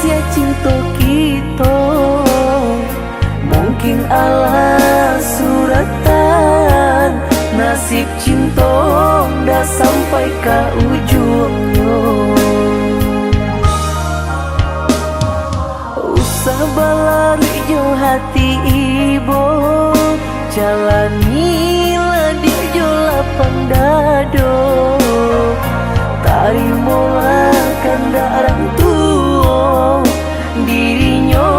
sia cinta kita. Mungkin Allah suratan, nasib cinta dah sampai ke ujungnya. Usah balari jo hati ibu, jalanilah di jo lapang dado. Tarimalah kandarang tua, dirinya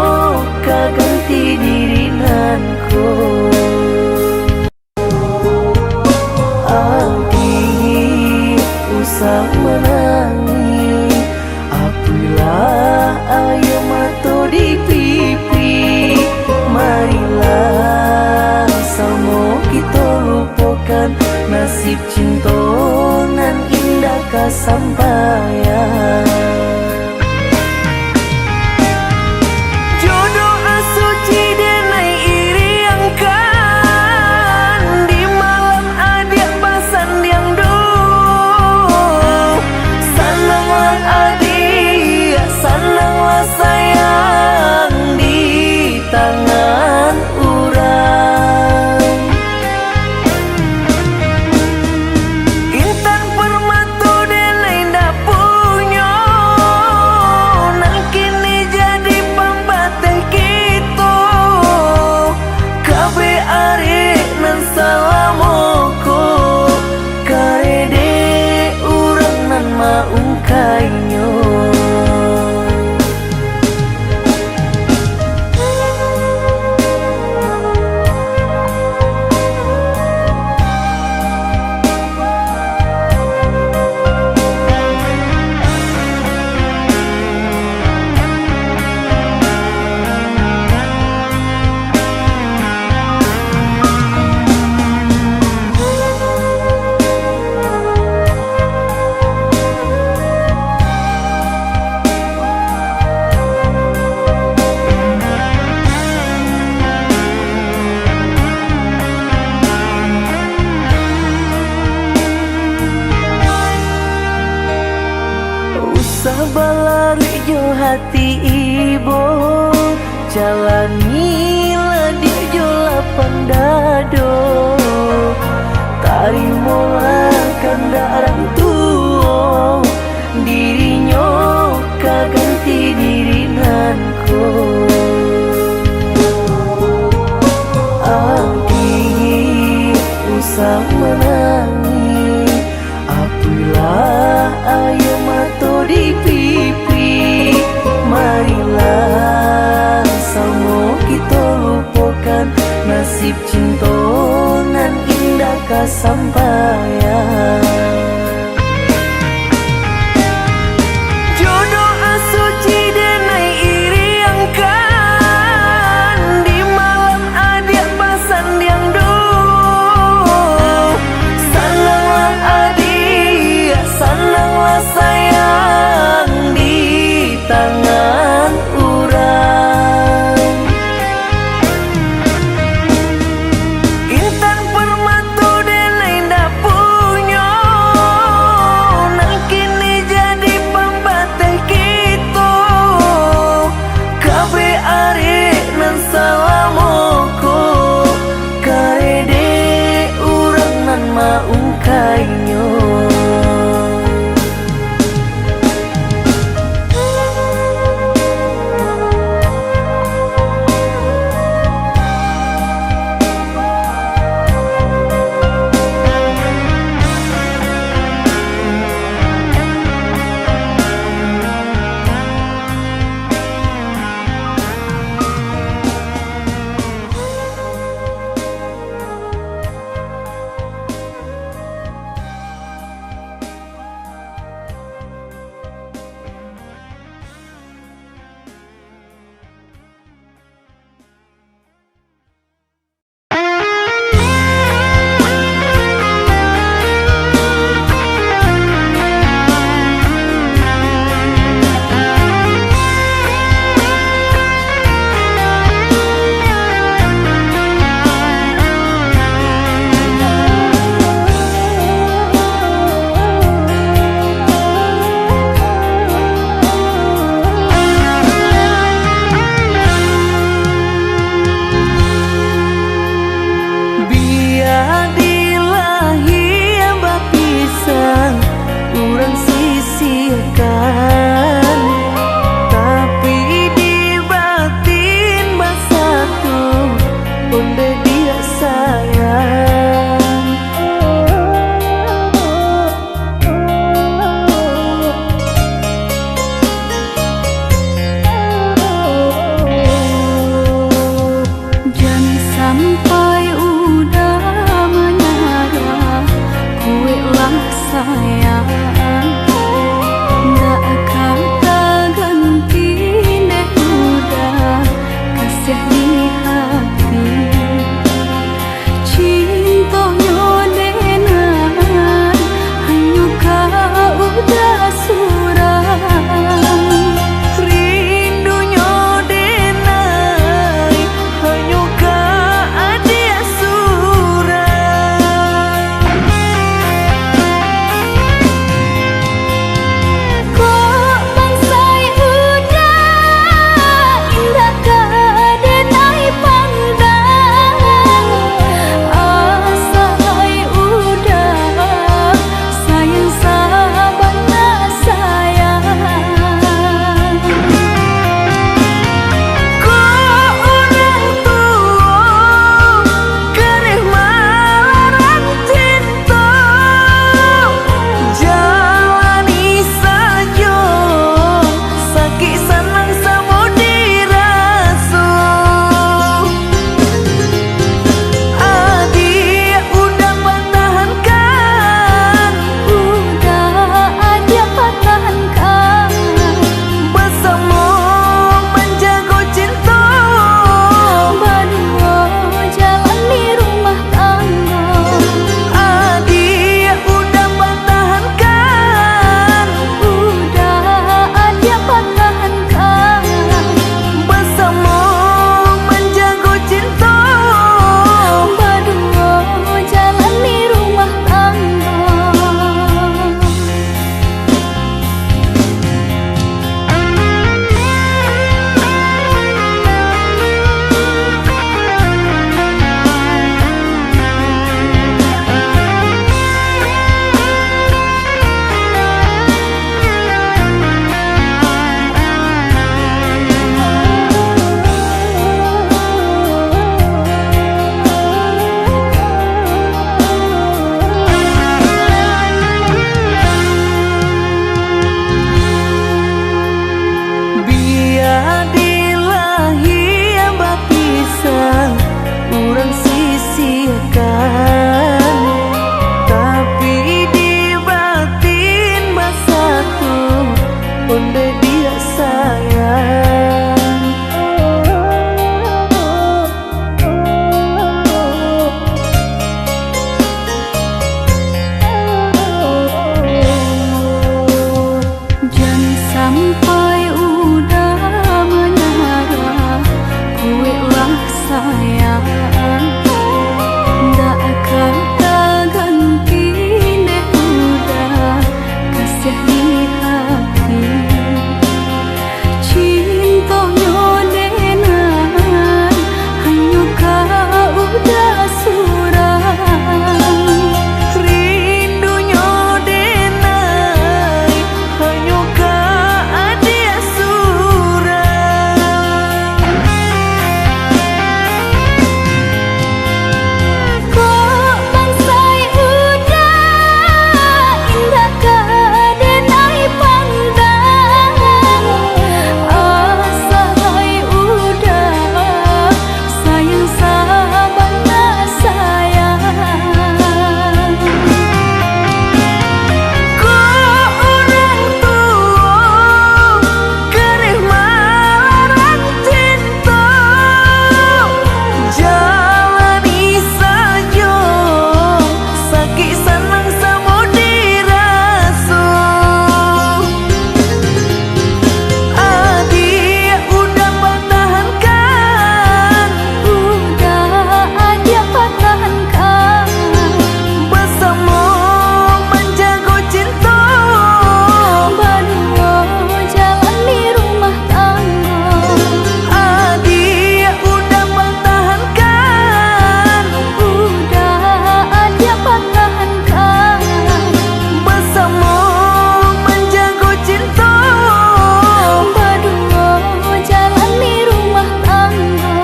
kaganti diri nanku. Abdi usah menangis, apabila ayo mata di pipi. Marilah sama kita lupakan nasib cinta nan indah kesampaian. Jodoh asuci denai iriangkan, di malam adik pasan yang do. Senanglah adik, senanglah sayang di tangan urang. Intan permata denai ndak punya, nang kini jadi pembateh kita. Kabe arek nan salamoko, karede urang nan maungkainyo. Balari jo hati ibu, jalanilah di jo lapang dado. Tarimalah kandarang tua, dirinya kaganti diri nanku. Abdi usah menangis, apabila ayo mata di pipi. Marilah sama kita lupakan nasib cinta nan indah kesampaian. onde dia sayang. Jangan sampai udah menyerah, kuelah sayang. Ndak akan ganti deh udah kasih di hati. Cintonya denan hanya kau udah surang. Rindunya denai hanya ka adia surang. Kok bangsai udah indah ka denai pandang. Asai udah sayang sabana sayang. Kok orang tua kereh marah cinta, jalani saja sakit senang sama dirasa. Adik udah pertahankan, Udah ada pertahankan bersama menjaga cinta. berdua jalan di rumah tangga. Adik udah pertahankan, Udah ada pertahankan bersama menjaga cinta. berdua jalan di rumah tangga.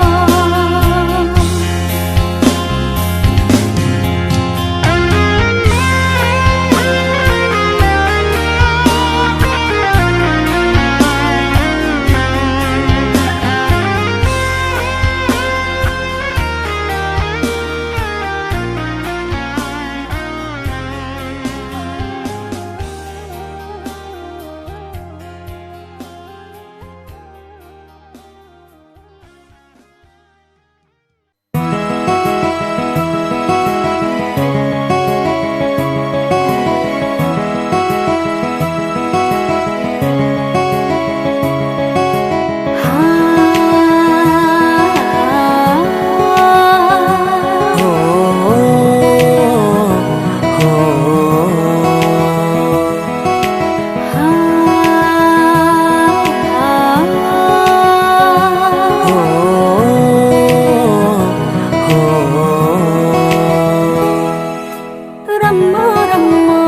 Ramo-ramo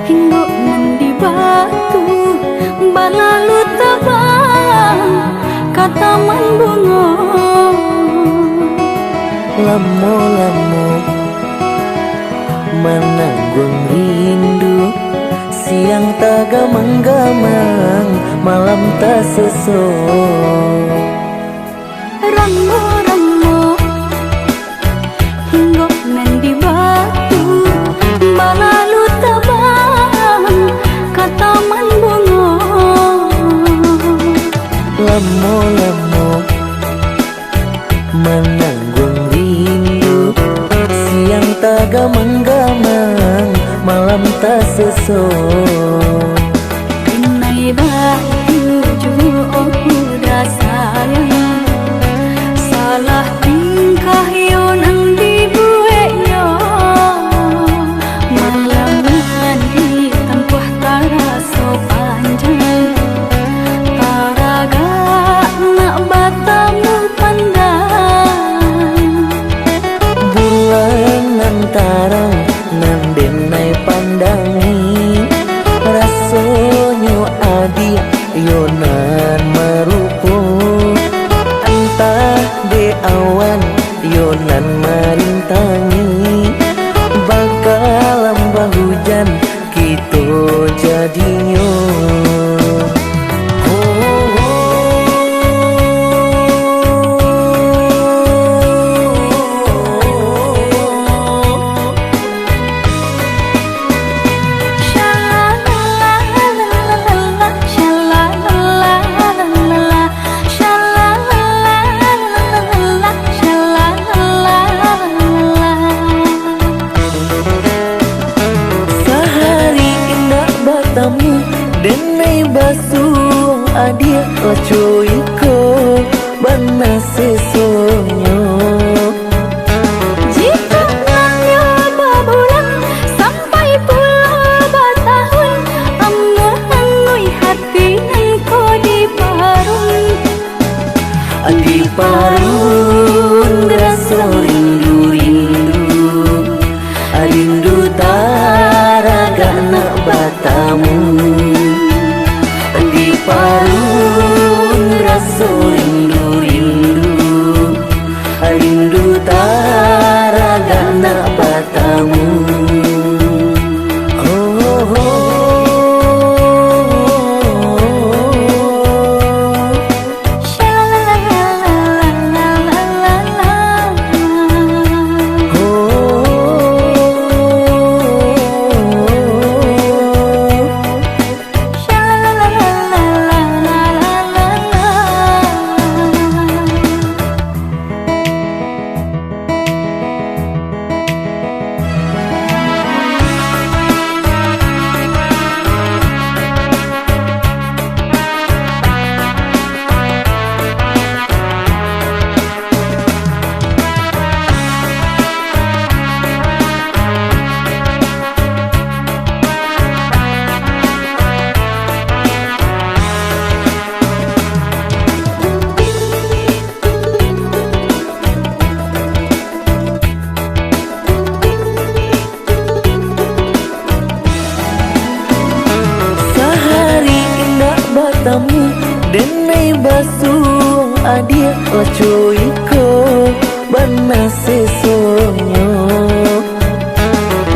hingga mandi batu balalu tabang kataman bunga. Lamo-lamo menanggung rindu, siang tak gamang-gamang, malam tak sesok. Ramo-ramo hingga mandi batu balalu tabang kataman bunga. Lamo-lamo menanggung rindu, siang tak gamang-gamang, malam tak sesok. Inai baju udah sayang, salah tingkah yo nang dibueknya. Malam di tempuh taraso panjang, taraga nak batamu pandang. Bulan antarang nan denai pandangi, rasonyo adik yonan marupo. Entah de awan yonan marintangi, bakal lambah hujan kita jadinya. batamu denai basuh adia lacoiko bana sesonyo. Jika nganyo babulan sampai puluh batahun, amnah angui hati engko di parun. Di parun rasa rindu-rindu, rindu taragana batamu. Di parun rasa rindu-rindu, rindu taragana batamu. Batamu denai basuh adia lacoiko bana sesonyo.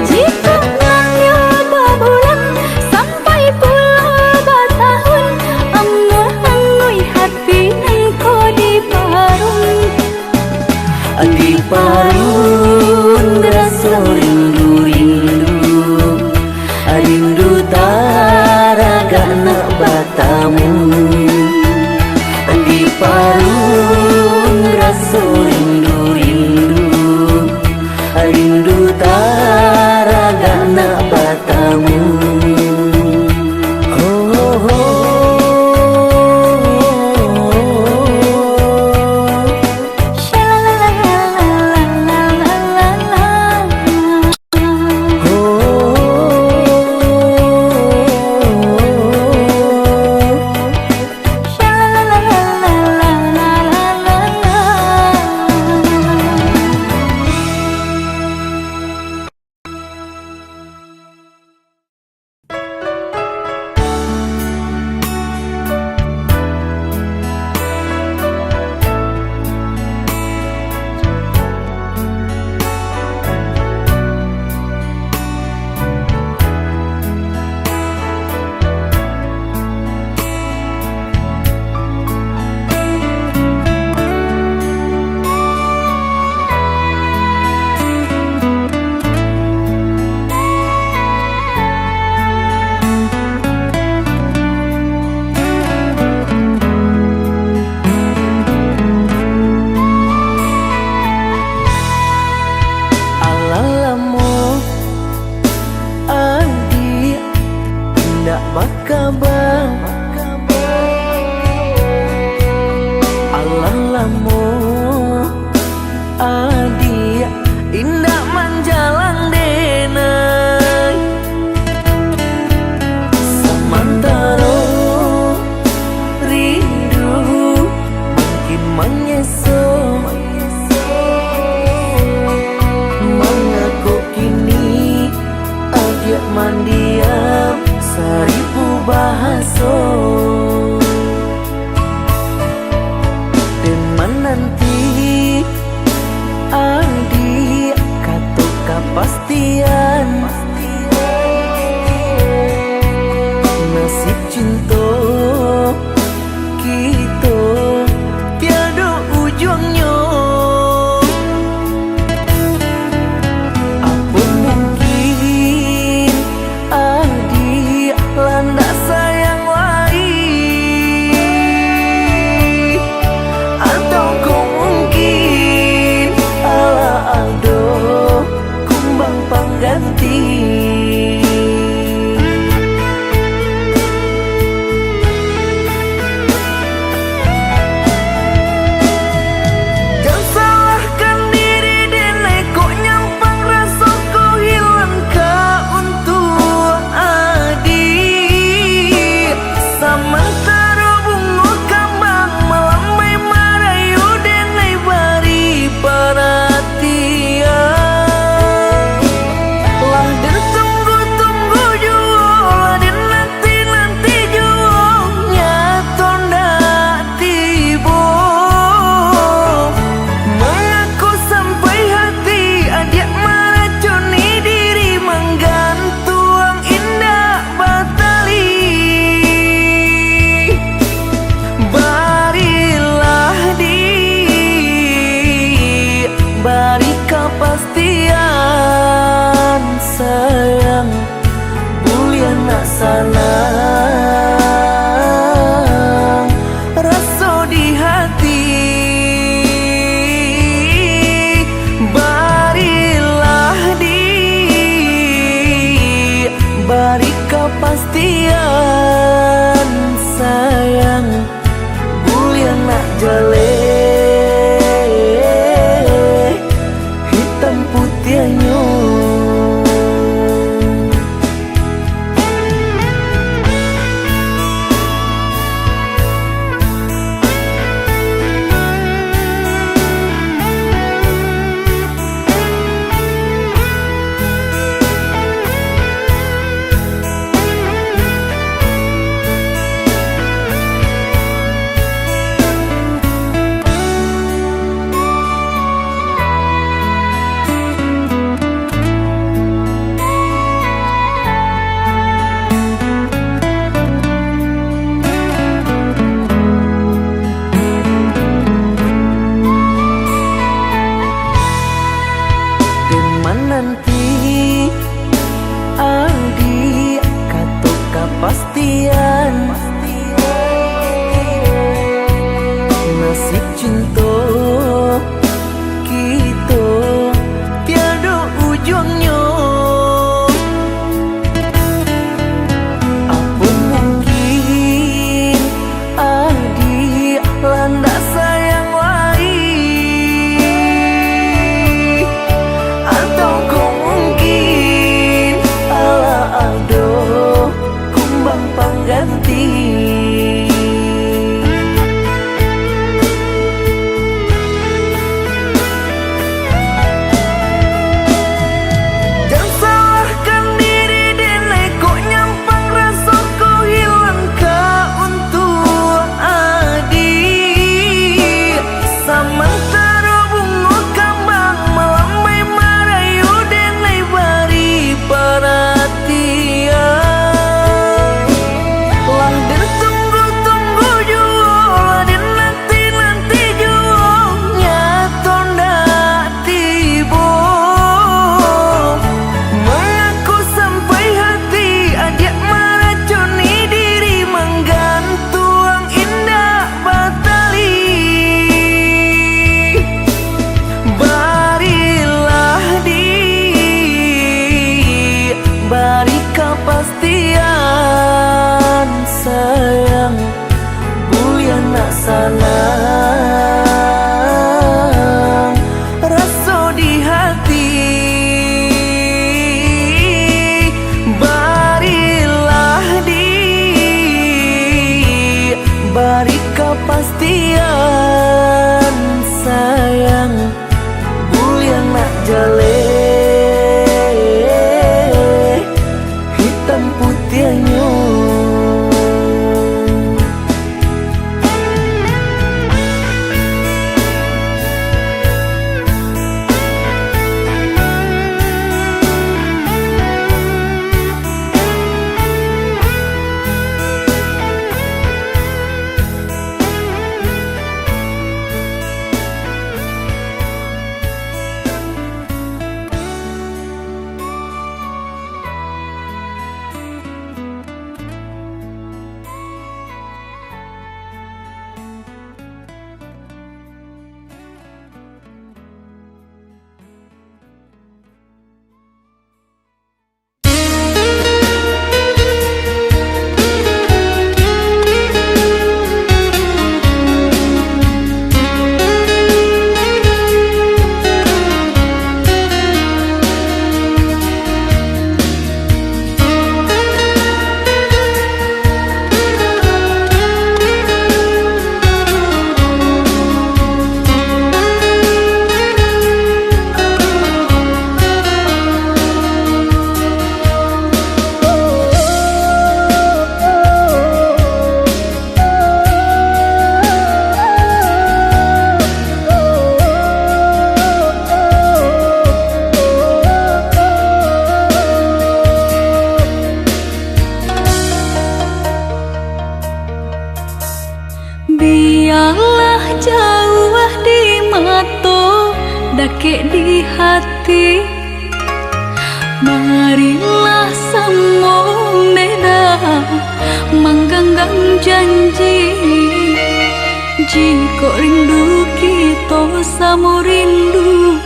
Jika nganyo babulan sampai puluh batahun, amnah angui hati engko di parun. Di parun rasa rindu-rindu, rindu taragana batamu. Di parun rasa rindu-rindu, rindu taragana batamu. Alalamu adia indah manjalang denai samantara rindu makin menyeso mengaku kini adia mandiam seribu bahaso menanti adik katu kepastian nasib cinta kita tiada ujungnya. Apa mungkin adik landak sayang lain, atau kau mungkin ala ado kumbang pengganti. nasib cinta kita tiada ujungnya. Apa mungkin adik landa sayang lain, atau kau mungkin ala ado kumbang pengganti. Beri kepastian sayang, bulian nak sanang rasa di hati. Barilah beri kepastian sayang, bulian nak jale putihnya. Biarlah jauh di mata, dakik di hati. Marilah semua beda, mengganggang janji. Jika rindu kita sama rindu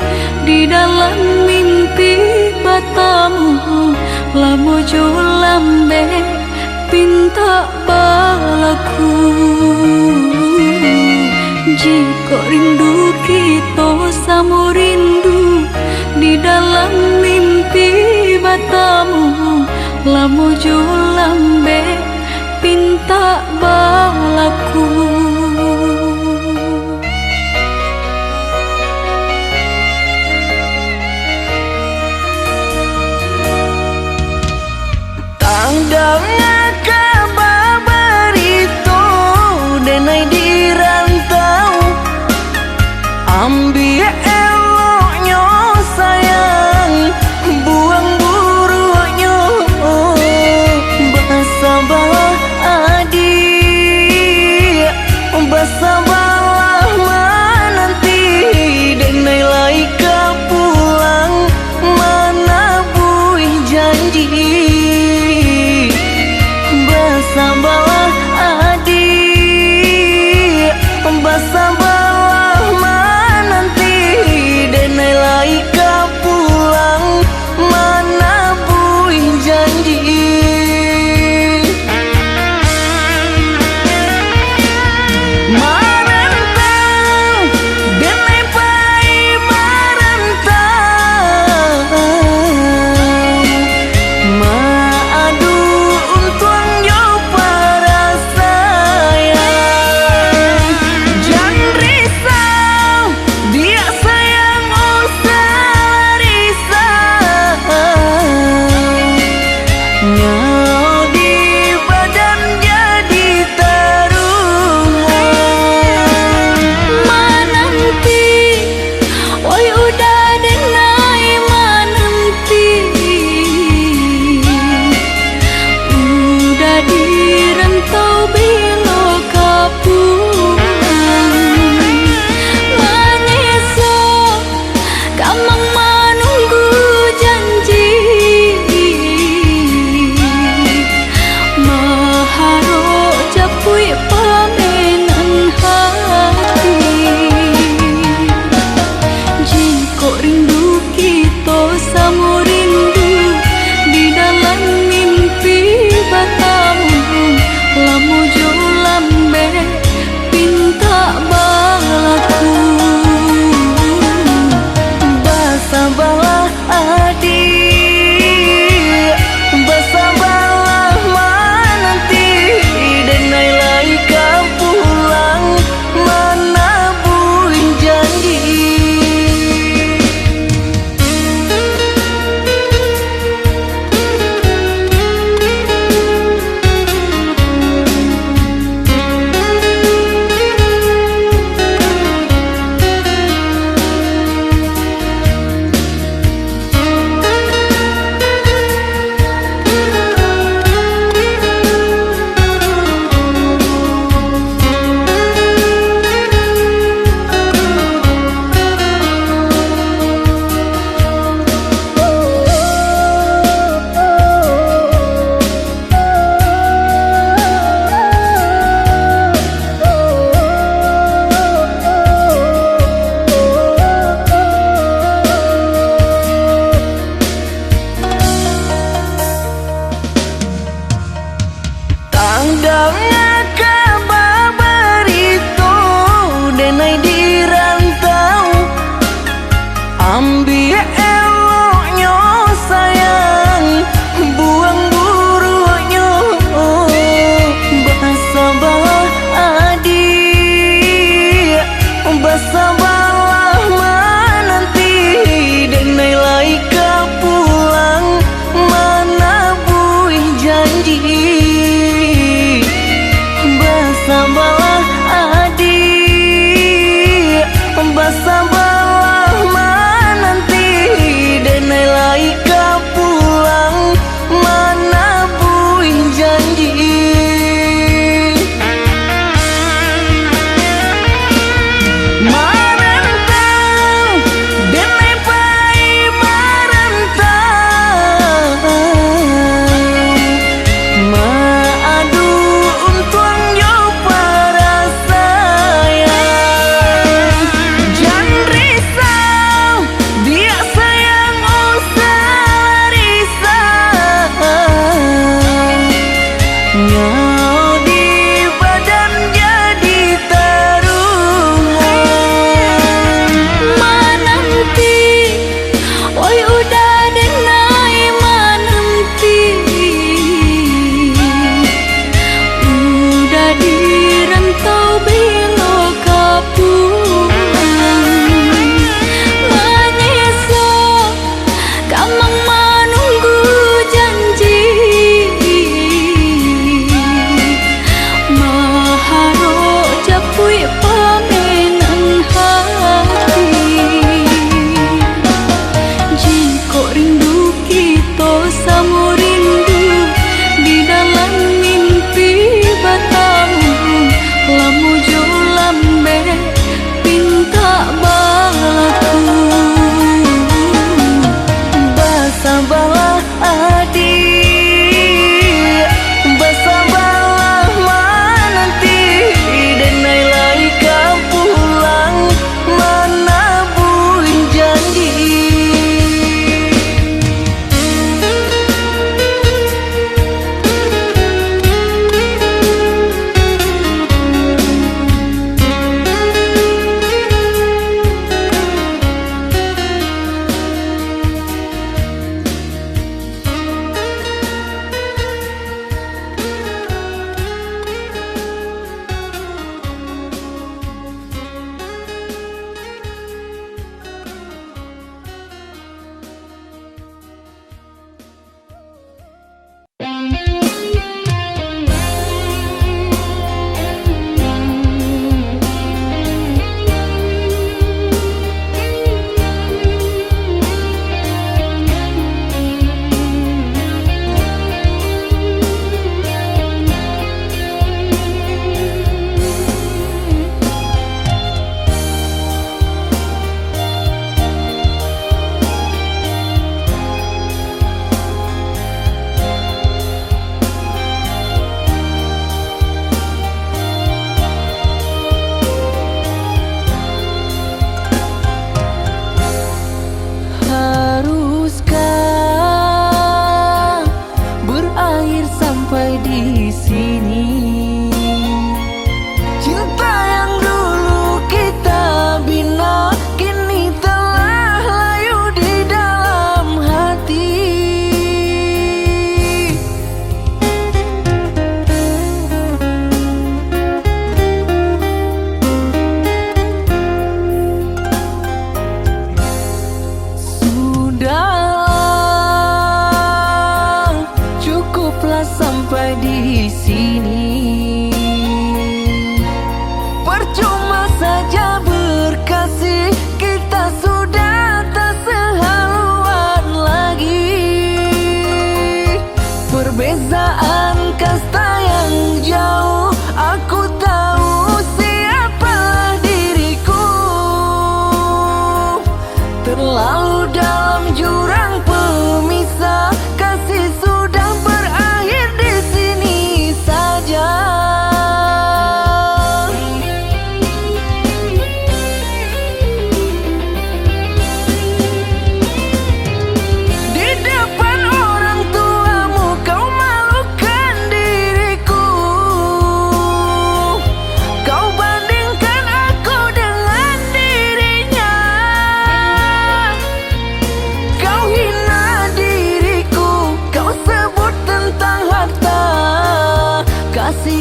di dalam mimpi batamu, lamo jo lambe pinta balaku. Jika rindu kita sama rindu di dalam mimpi batamu, lamo jo lambe pinta balaku. Tandangnya kabar itu denai di rantau, ambil eloknya sayang, buang buruknya. Bahasa bah adik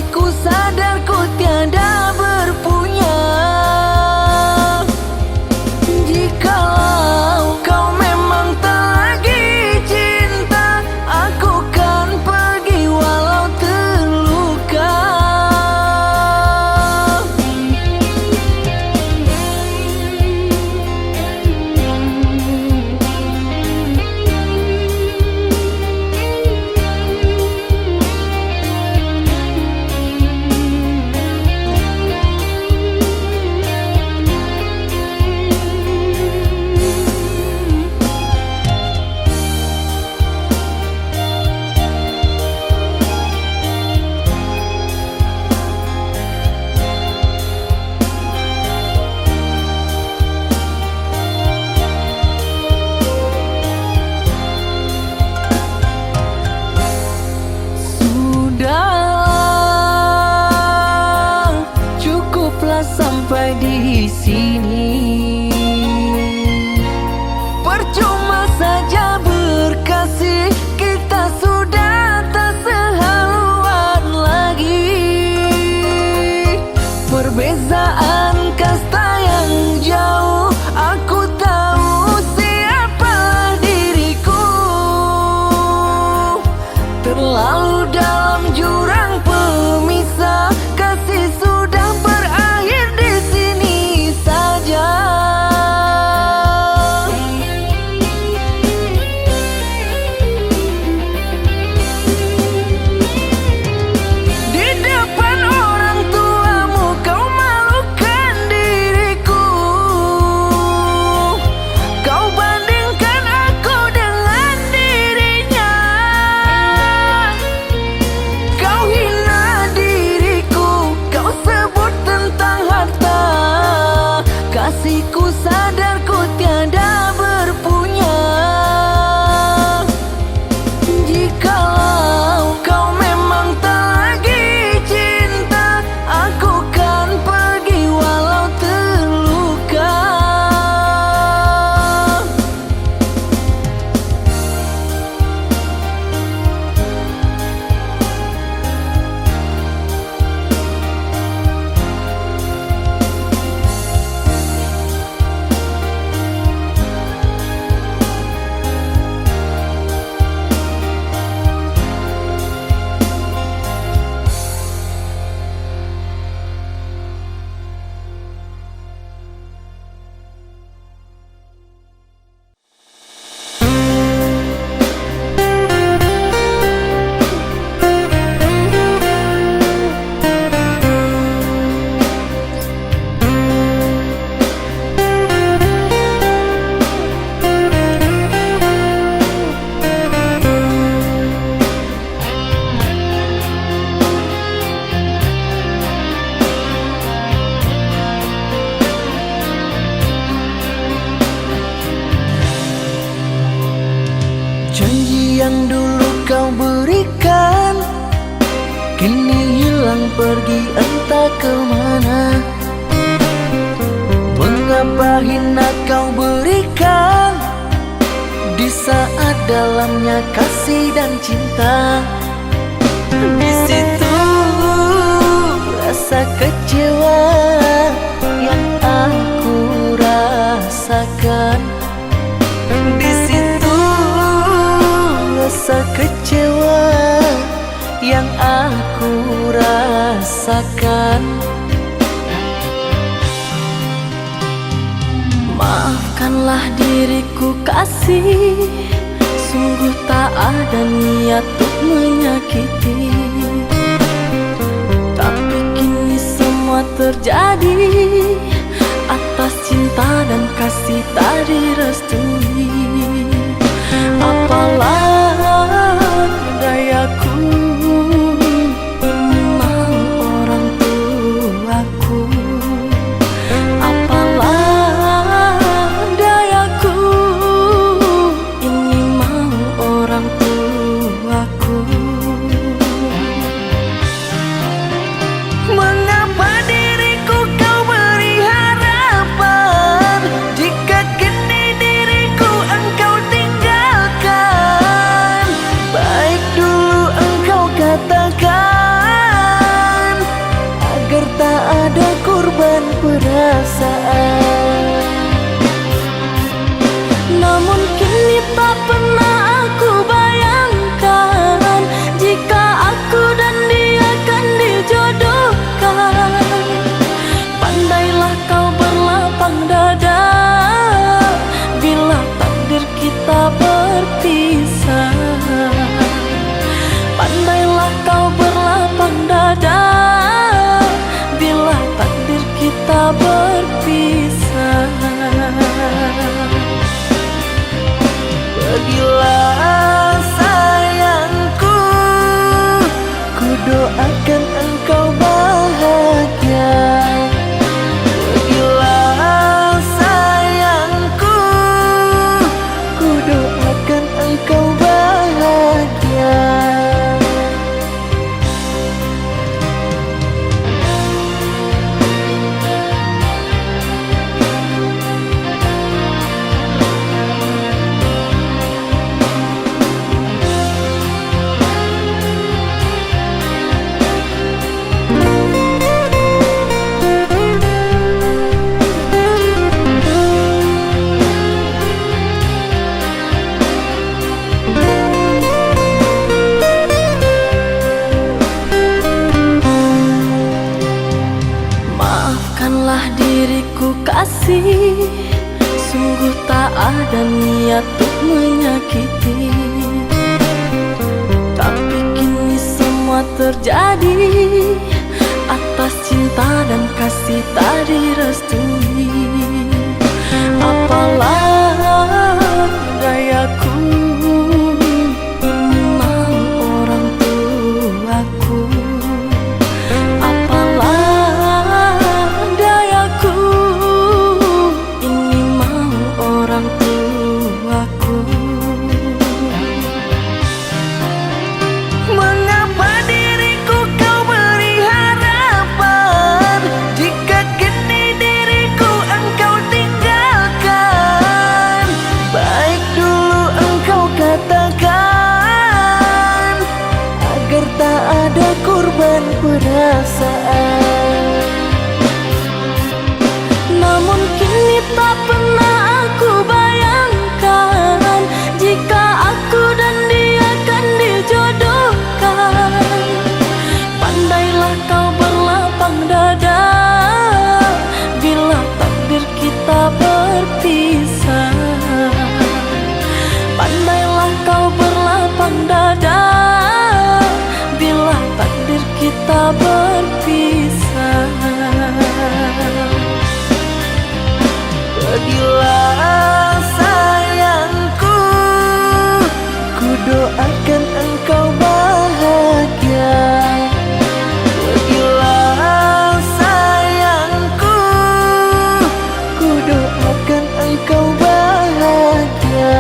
kasihku sadar ku tiada berpunya. Jikalau kau memang tak lagi cinta, aku kan pergi walau terluka. Cukuplah sampai di sini. Percuma saja berkasih, kita sudah tak sehaluan lagi. Perbezaan kasta yang jauh, aku tahu siapa diriku. Terlalu dalam jurang pemisah, kasih sudah berakhir di sini saja. Di depan orang tuamu kau malukan diriku. Kau bandingkan aku dengan dirinya. Kau hina diriku, kau sebut tentang harta. Kasihku sadar ku tiada berpunya. Jikalau kau memang tak lagi cinta, aku kan pergi walau terluka. Janji yang dulu kau berikan kini hilang pergi entah kemana. Mengapa hina kau berikan di saat dalamnya kasih dan cinta. Di situ rasa kecewa yang aku rasakan. Di situ rasa kecewa yang aku rasakan. Maafkanlah diriku kasih, sungguh tak ada niat untuk menyakiti. Tapi kini semua terjadi atas cinta dan kasih tak direstui. Apalah dayaku, ini mau orang tuaku. Apalah dayaku, ini mau orang tuaku. Mengapa diriku kau beri harapan, jika kini diriku engkau tinggalkan? perasaan. Namun kini tak pernah aku bayangkan jika aku dan dia akan dijodohkan. Pandailah kau berlapang dada bila takdir kita berpisah. Pandailah kau berlapang dada bila takdir kita berpisah. Pergilah sayangku, ku doakan engkau bahagia. Pergilah sayangku, ku doakan engkau bahagia. Maafkanlah diriku kasih, sungguh tak ada niat untuk menyakiti. Tapi kini semua terjadi atas cinta dan kasih tak direstui. Apalah dayaku, ini mau orang tuaku. Apalah dayaku, ini mau orang tuaku. Mengapa diriku kau beri harapan jika kini diriku engkau tinggalkan? Baik dulu engkau katakan agar tak ada korban perasaan. Namun kini tak pernah aku bayangkan jika aku dan dia akan dijodohkan. Pandailah kau berlapang dada bila takdir kita berpisah. Pandailah kau berlapang dada bila takdir kita berpisah. Pergilah sayangku, ku doakan engkau bahagia. Pergilah sayangku, ku doakan engkau bahagia.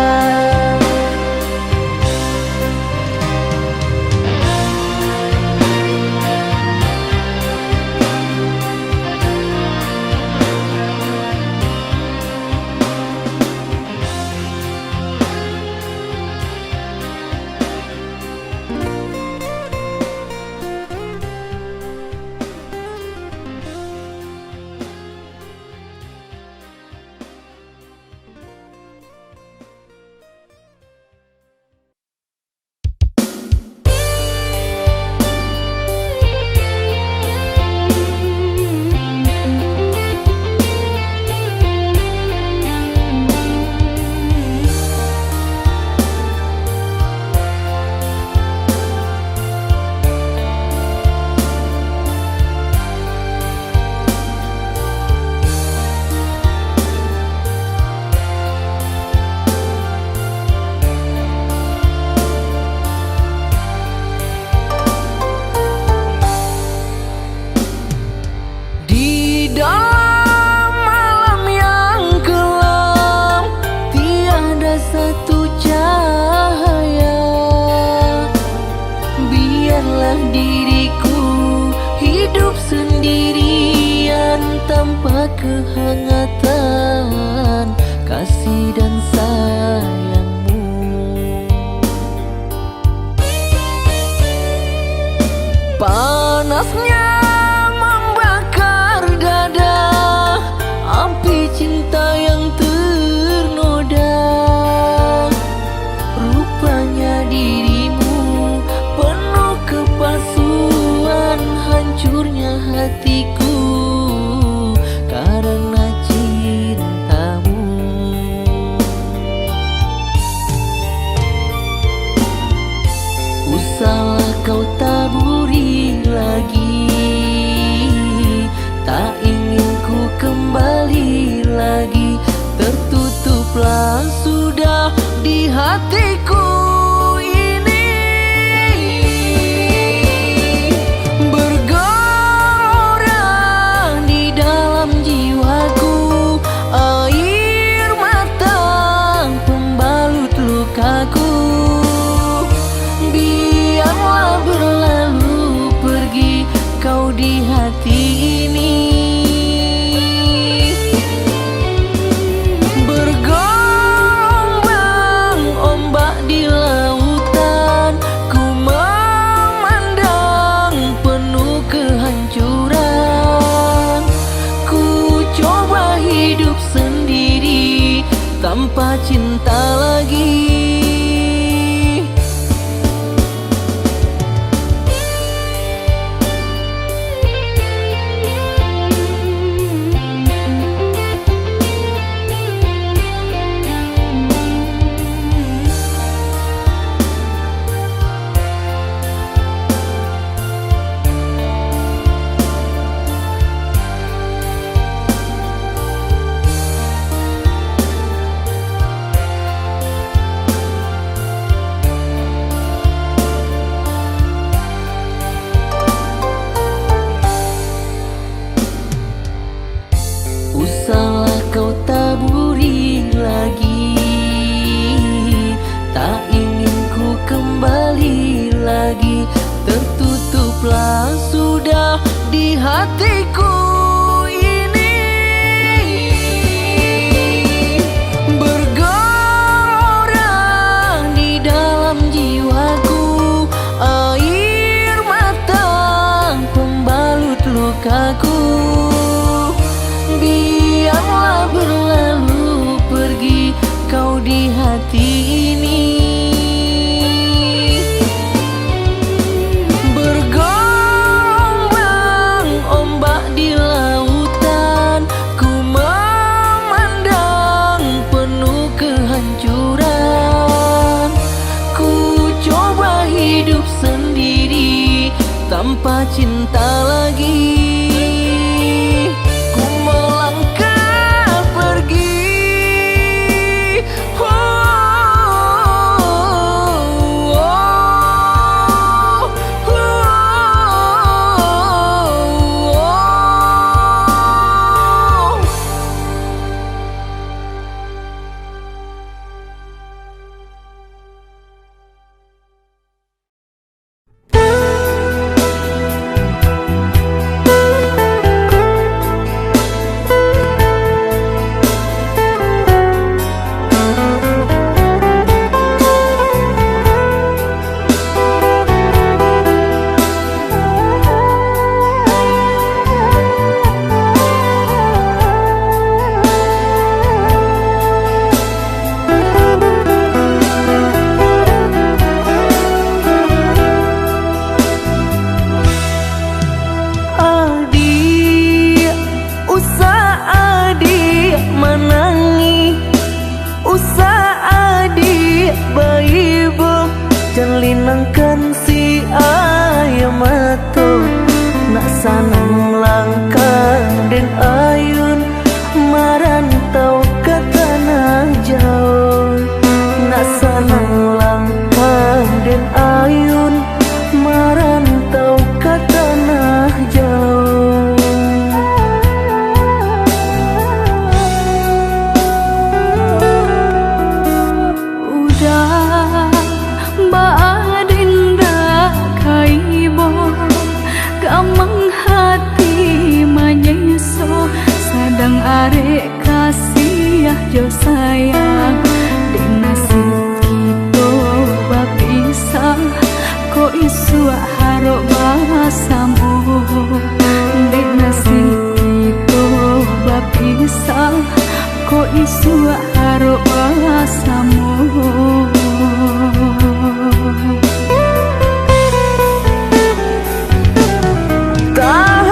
tanpa kehangatan kasih dan sayangmu. Panasnya membakar dada hatiku karena cintamu. Usahlah kau taburi lagi, tak ingin ku kembali lagi. Tertutuplah sudah di hatiku ini, bergorang di dalam jiwaku air mata pembalut lukaku. Biarlah berlalu pergi kau di hati ini, tanpa cinta lagi. Usahlah kau taburi lagi, tak ingin ku kembali lagi. Tertutuplah sudah di hatiku ini, bergorang di dalam jiwaku air mata pembalut lukaku. Biarlah berlalu pergi kau di hati ini, bergombang ombak di lautan. Ku memandang penuh kehancuran. Ku coba hidup sendiri tanpa cinta lagi. Linangkan si ayam mato nak sanang langkah den ayun marantau ke tanah jauh. Nak sanang langkah den ayun marantau ke tanah jauh. Udah gamang hati menyeso sadang arek kasih jo sayang di nasib kita bapisah ko isu harok basamu di nasib kita bapisah ko isu harok basamu. Tak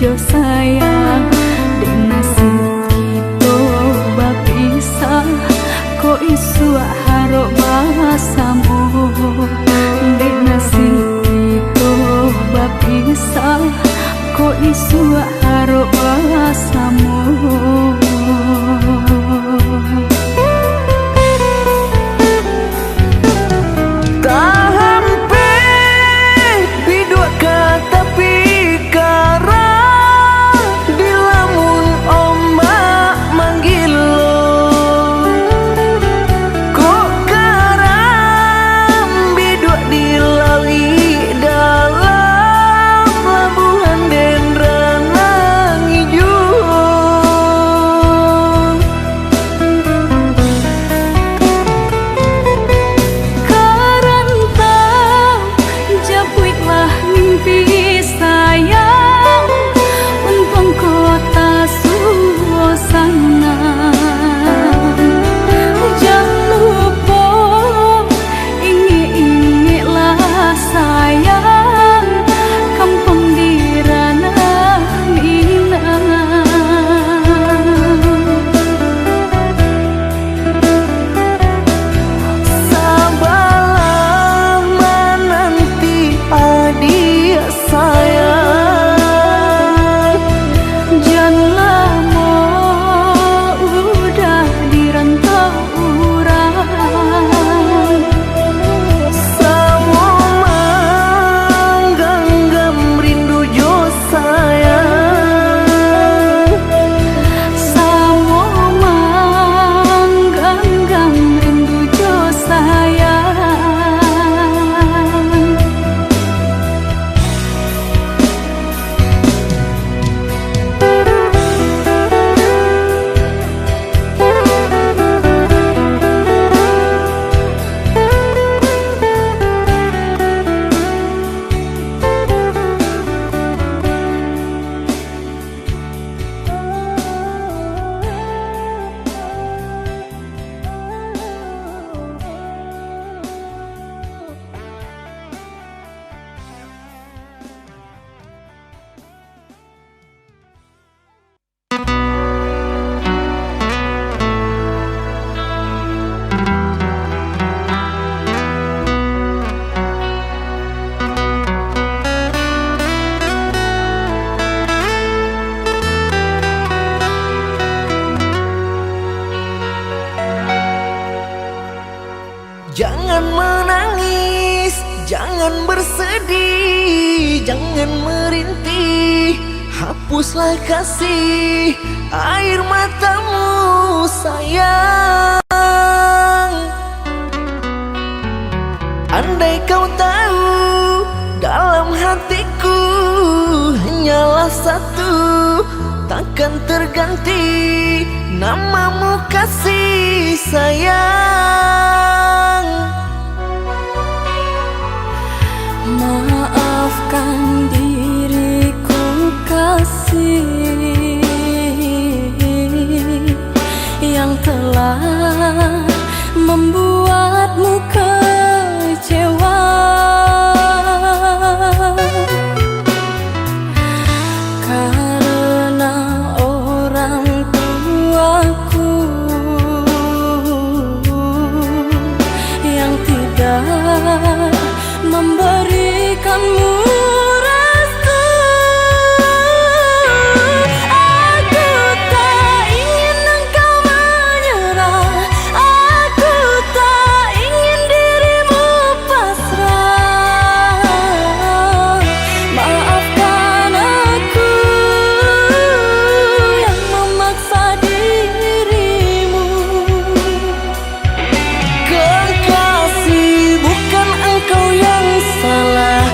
jo sayang di nasib kita bapisah ko isu haro basamu di nasib kita bapisah ko isu haro basamu. Jangan menangis, jangan bersedih, jangan merintih, hapuslah kasih air matamu sayang. Andai kau tahu dalam hatiku hanyalah satu, takkan terganti namamu kasih sayang. Maafkan diriku kasih yang telah membuatmu kecewa. Karena orang tuaku yang tidak memberikanmu restu. Aku tak ingin engkau menyerah, aku tak ingin dirimu pasrah. Maafkan aku yang memaksa dirimu. Kekasih, bukan engkau yang salah.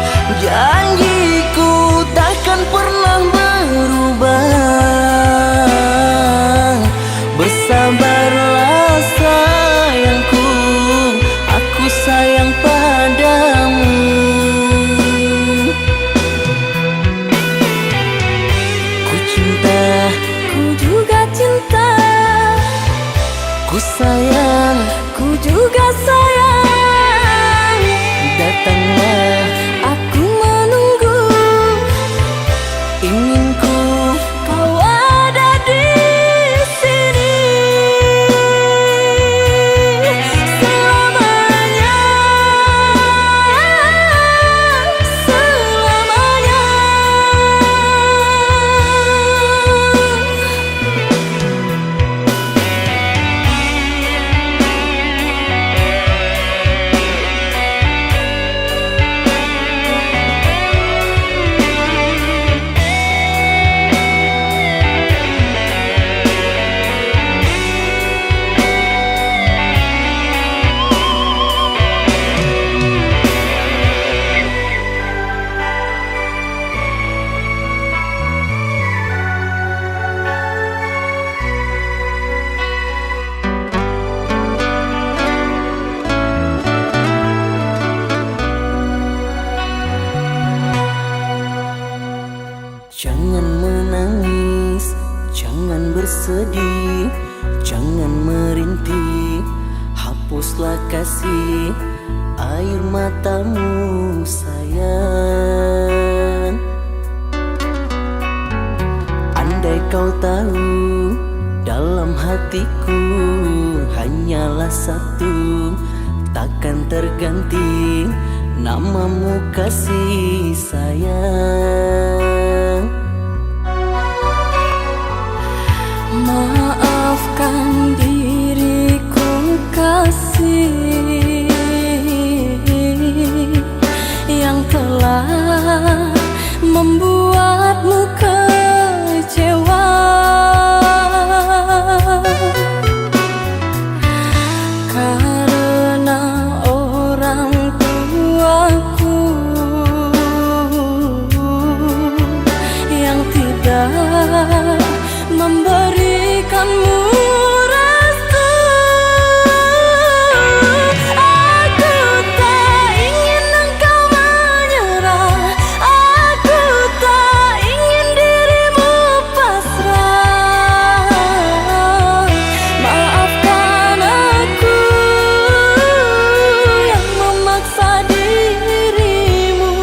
kasih air matamu sayang. Andai kau tahu dalam hatiku hanyalah satu, takkan terganti namamu kasih sayang. Maafkan diriku kasih yang telah membuatmu kecewa. Karena orang tuaku yang tidak memberikanmu restu. Aku tak ingin engkau menyerah, aku tak ingin dirimu pasrah. Maafkan aku yang memaksa dirimu.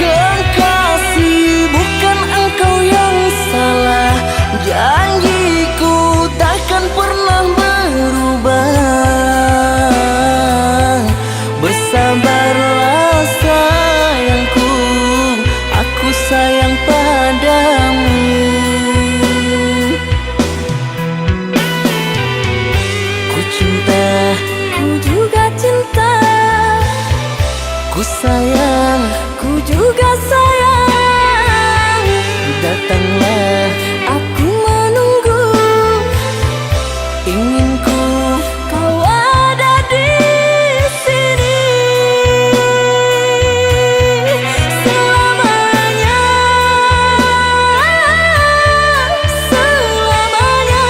Kekasih, bukan engkau yang salah, janjiku takkan pernah berubah. Bersabarlah sayangku, aku sayang padamu. Ku cinta, Ku juga cinta, ku sayang, ku juga sayang. datanglah Aku menunggu, inginku. kau ada di sini selamanya, selamanya.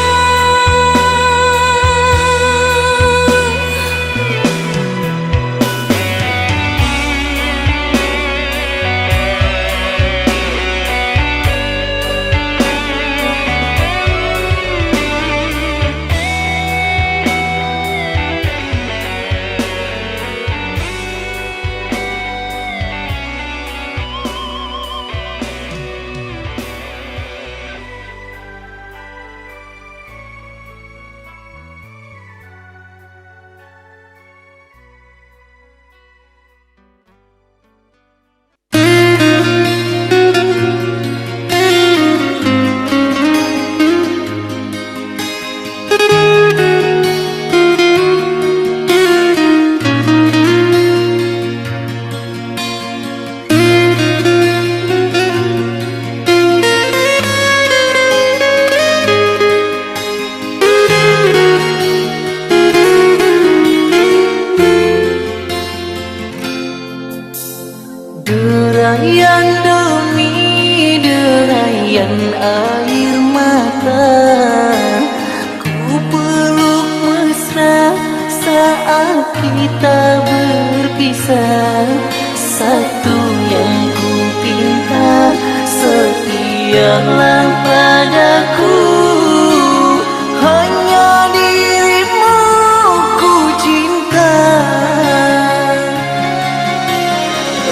Derayan demi derayan air mata, ku peluk mesra saat kita berpisah. Satu yang ku pinta, setialah padaku. Hanya dirimu ku cinta.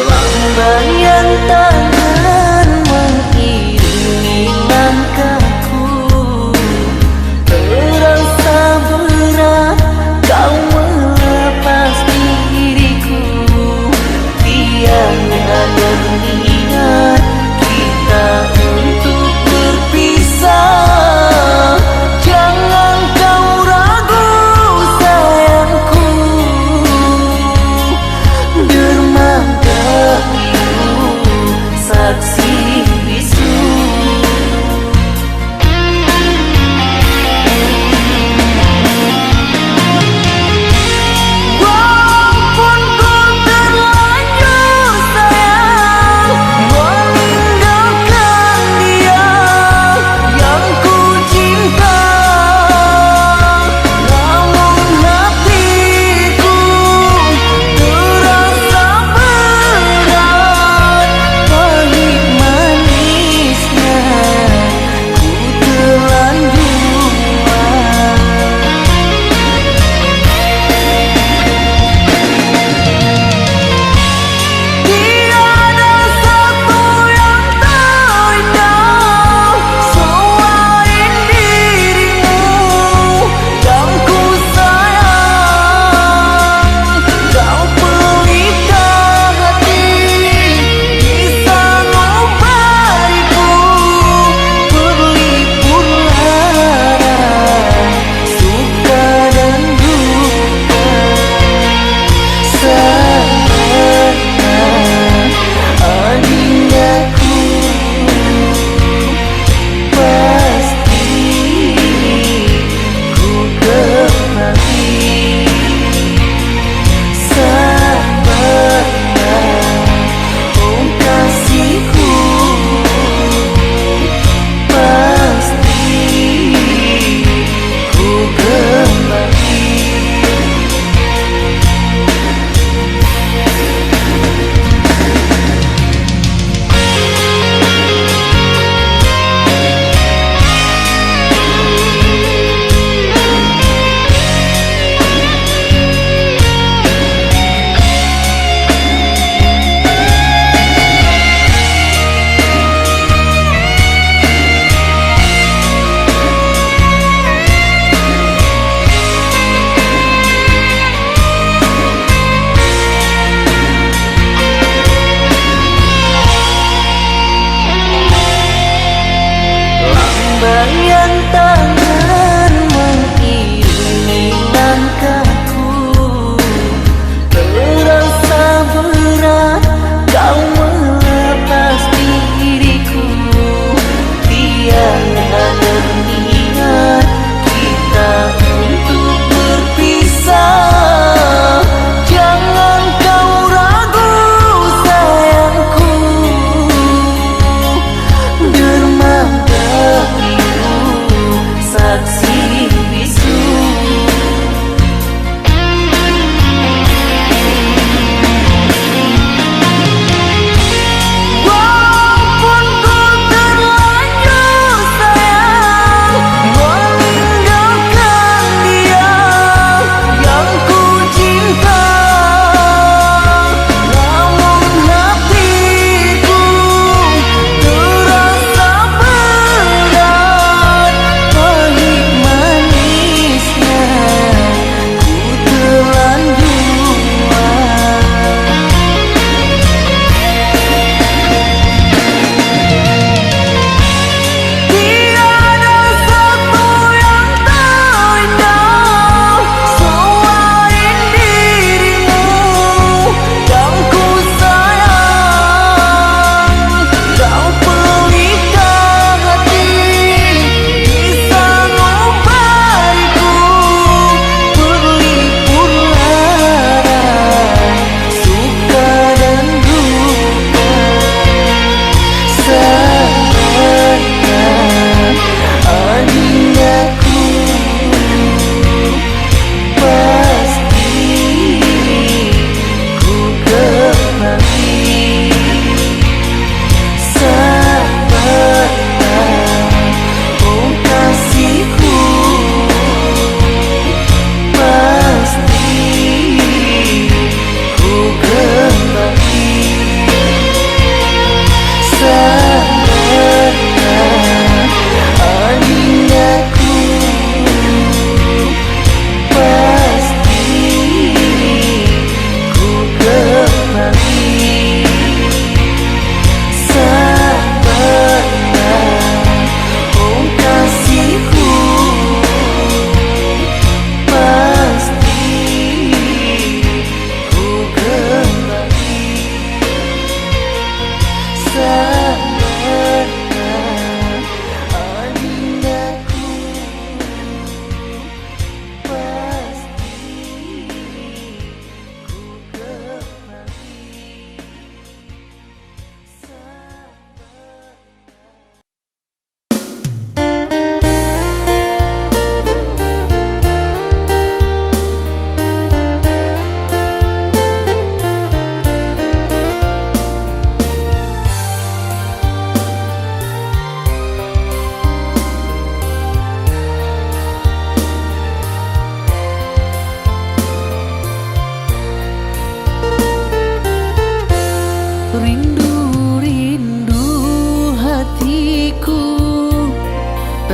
Lambaian tangan mengiringi langkahku, terasa berat kau melepas diriku. Tiada berniat kita untuk berpisah.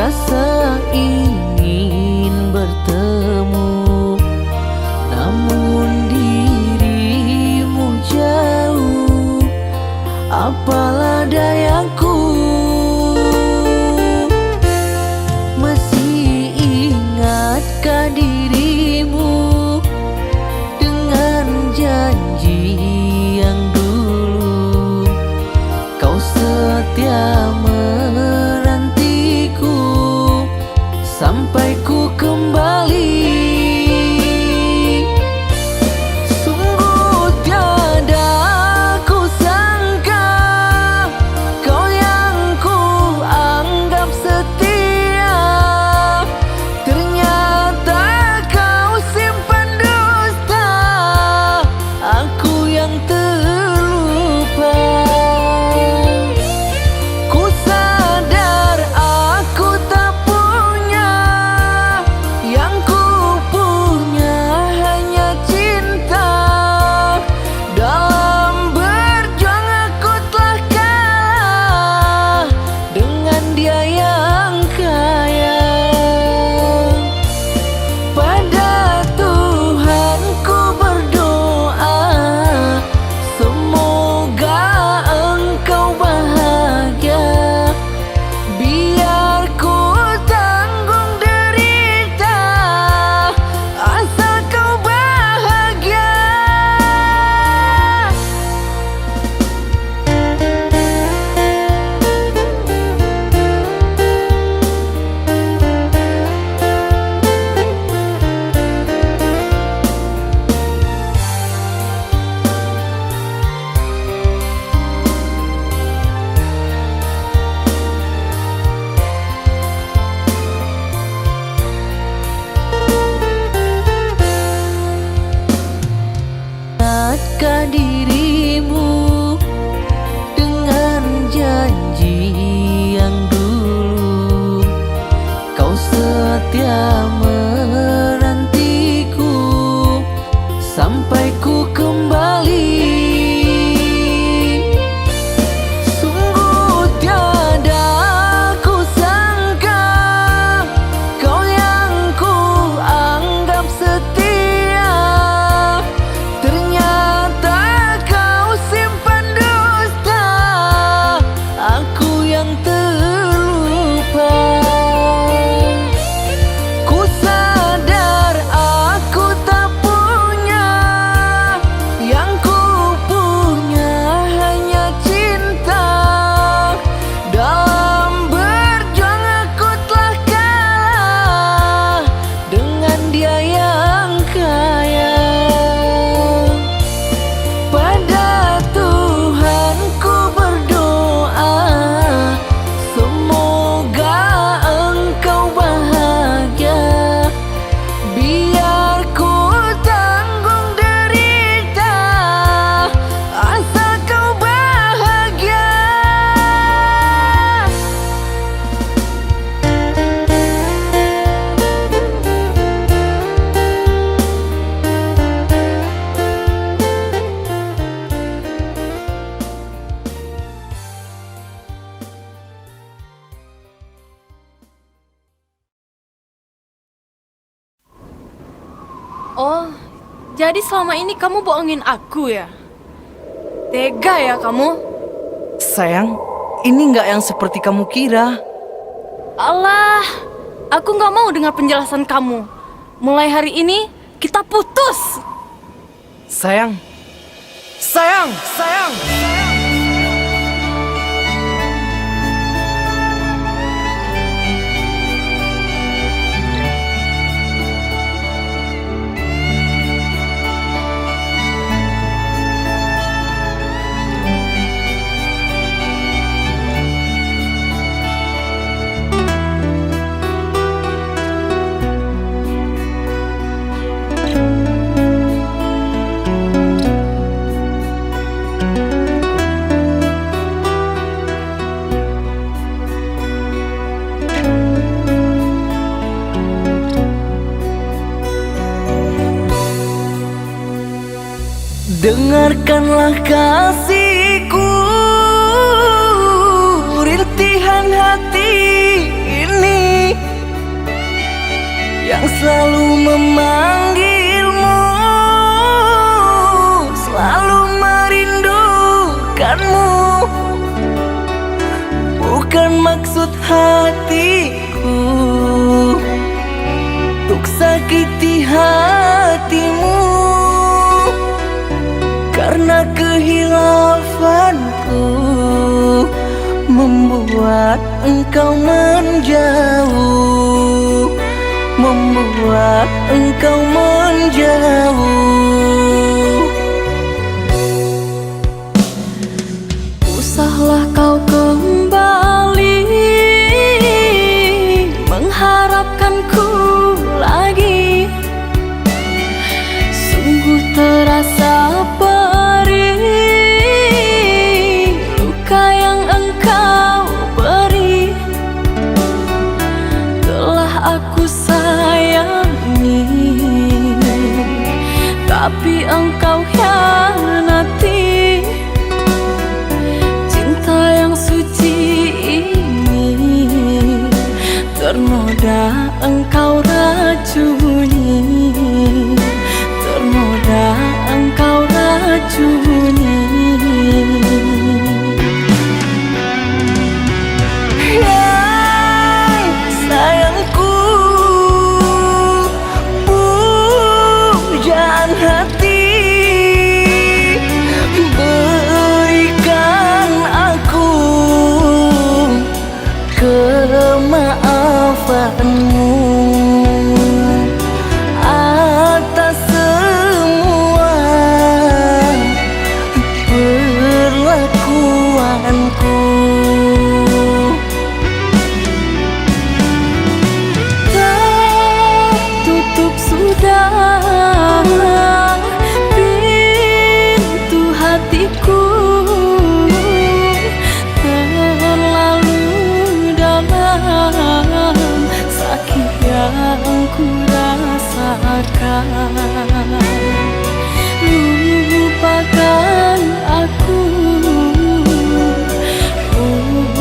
Rasa ingin bertemu, namun dirimu jauh. Apalah dayaku, masih ingatkah dirimu dengan janji yang dulu? Kau setia menantiku sampai ku kembali. Sungguh tiada ku sangka kau yang ku anggap setia, ternyata kau simpan dusta. Aku yang terlupa. Ku sadar aku tak punya, yang ku punya hanya cinta. Dalam berjuang aku telah kalah dengan dia yang kaya. Pada Tuhan ku berdoa, semoga engkau bahagia. Biar ku tanggung derita, asal kau bahagia. Ingatkah dirimu dengan janji yang dulu? Kau setia menantiku sampai ku kembali. Sungguh tiada ku sangka kau yang ku anggap setia, ternyata kau simpan dusta. Aku yang terlupa. Ku sadar aku tak punya, yang ku punya hanya cinta. Dalam berjuang aku telah kalah dengan dia yang kaya. Pada Tuhan ku berdoa, semoga engkau bahagia. Biar ku tanggung derita, asal kau bahagia. Oh, jadi selama ini kamu bohongin aku ya? Tega ya kamu? Sayang, ini nggak yang seperti kamu kira. Alah, aku nggak mau dengar penjelasan kamu. Mulai hari ini kita putus. Sayang, sayang, sayang. Dengarkanlah kasihku, rintihan hati ini. yang selalu memanggilmu, selalu merindukanmu. Bukan maksud hatiku untuk sakiti hatimu, karena kehilafanku membuat engkau menjauh, membuat engkau menjauh. Usahlah kau kembali mengharapkanku lagi. Sungguh terasa perih luka yang engkau beri. Telah aku sayangi, tapi engkau hianati. Cinta yang suci ini ternoda engkau racuni, ternoda engkau racuni. Sayangku, pujaan hati, berikan aku kemaafanmu atas semua perlakuanku. Tertutup sudah pintu hatiku, terlalu dalam sakit yang ku rasakan. Lupakan aku,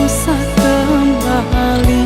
usah kembali.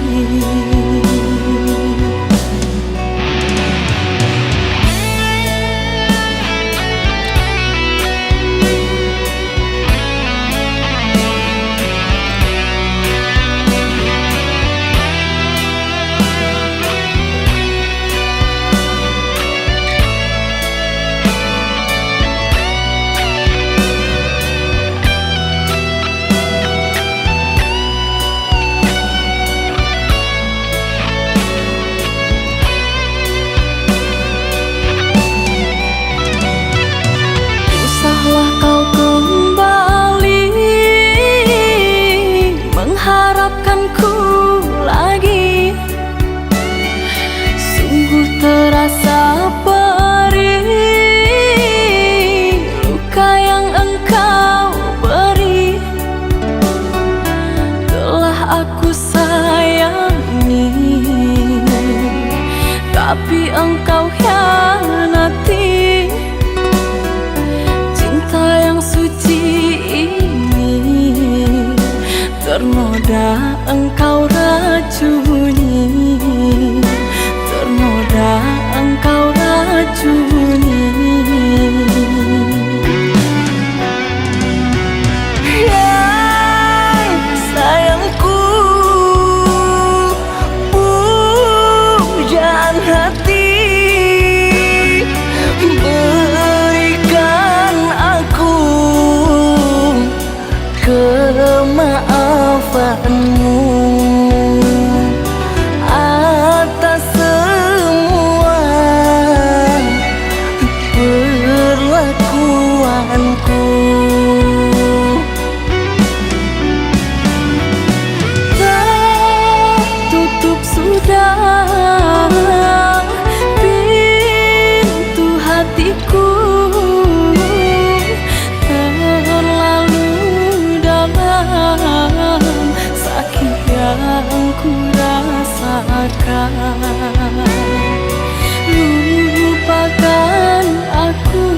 Usahlah kau kembali mengharapkanku lagi. Sungguh terasa perih luka yang engkau beri. Telah aku sayangi, tapi engkau hianati. Cinta yang suci ini ternoda engkau racuni, ternoda engkau racuni. Sayangku, pujaan hati, berikan aku kemaafanmu atas semua perlakuanku. Tertutup sudah pintu hatiku, terlalu dalam sakit yang ku rasakan. Lupakan aku,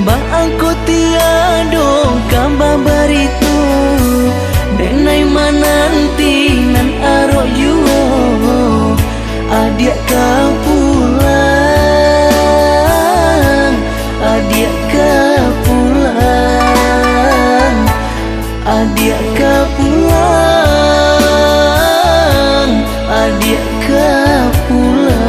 Ba aku tiado kamba baritu denai mananti nan aro yuo adia ka pulang, adia ka pulang, adia ka pulang, adia ka pulang.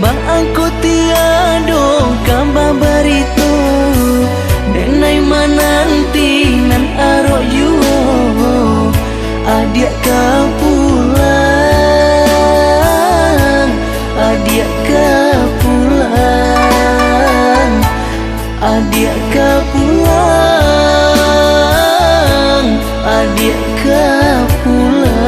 Ba aku tiado kamba baritu denai mananti nan aro yuo adia ka pulang, adia ka pulang, adia ka pulang, adia ka pulang.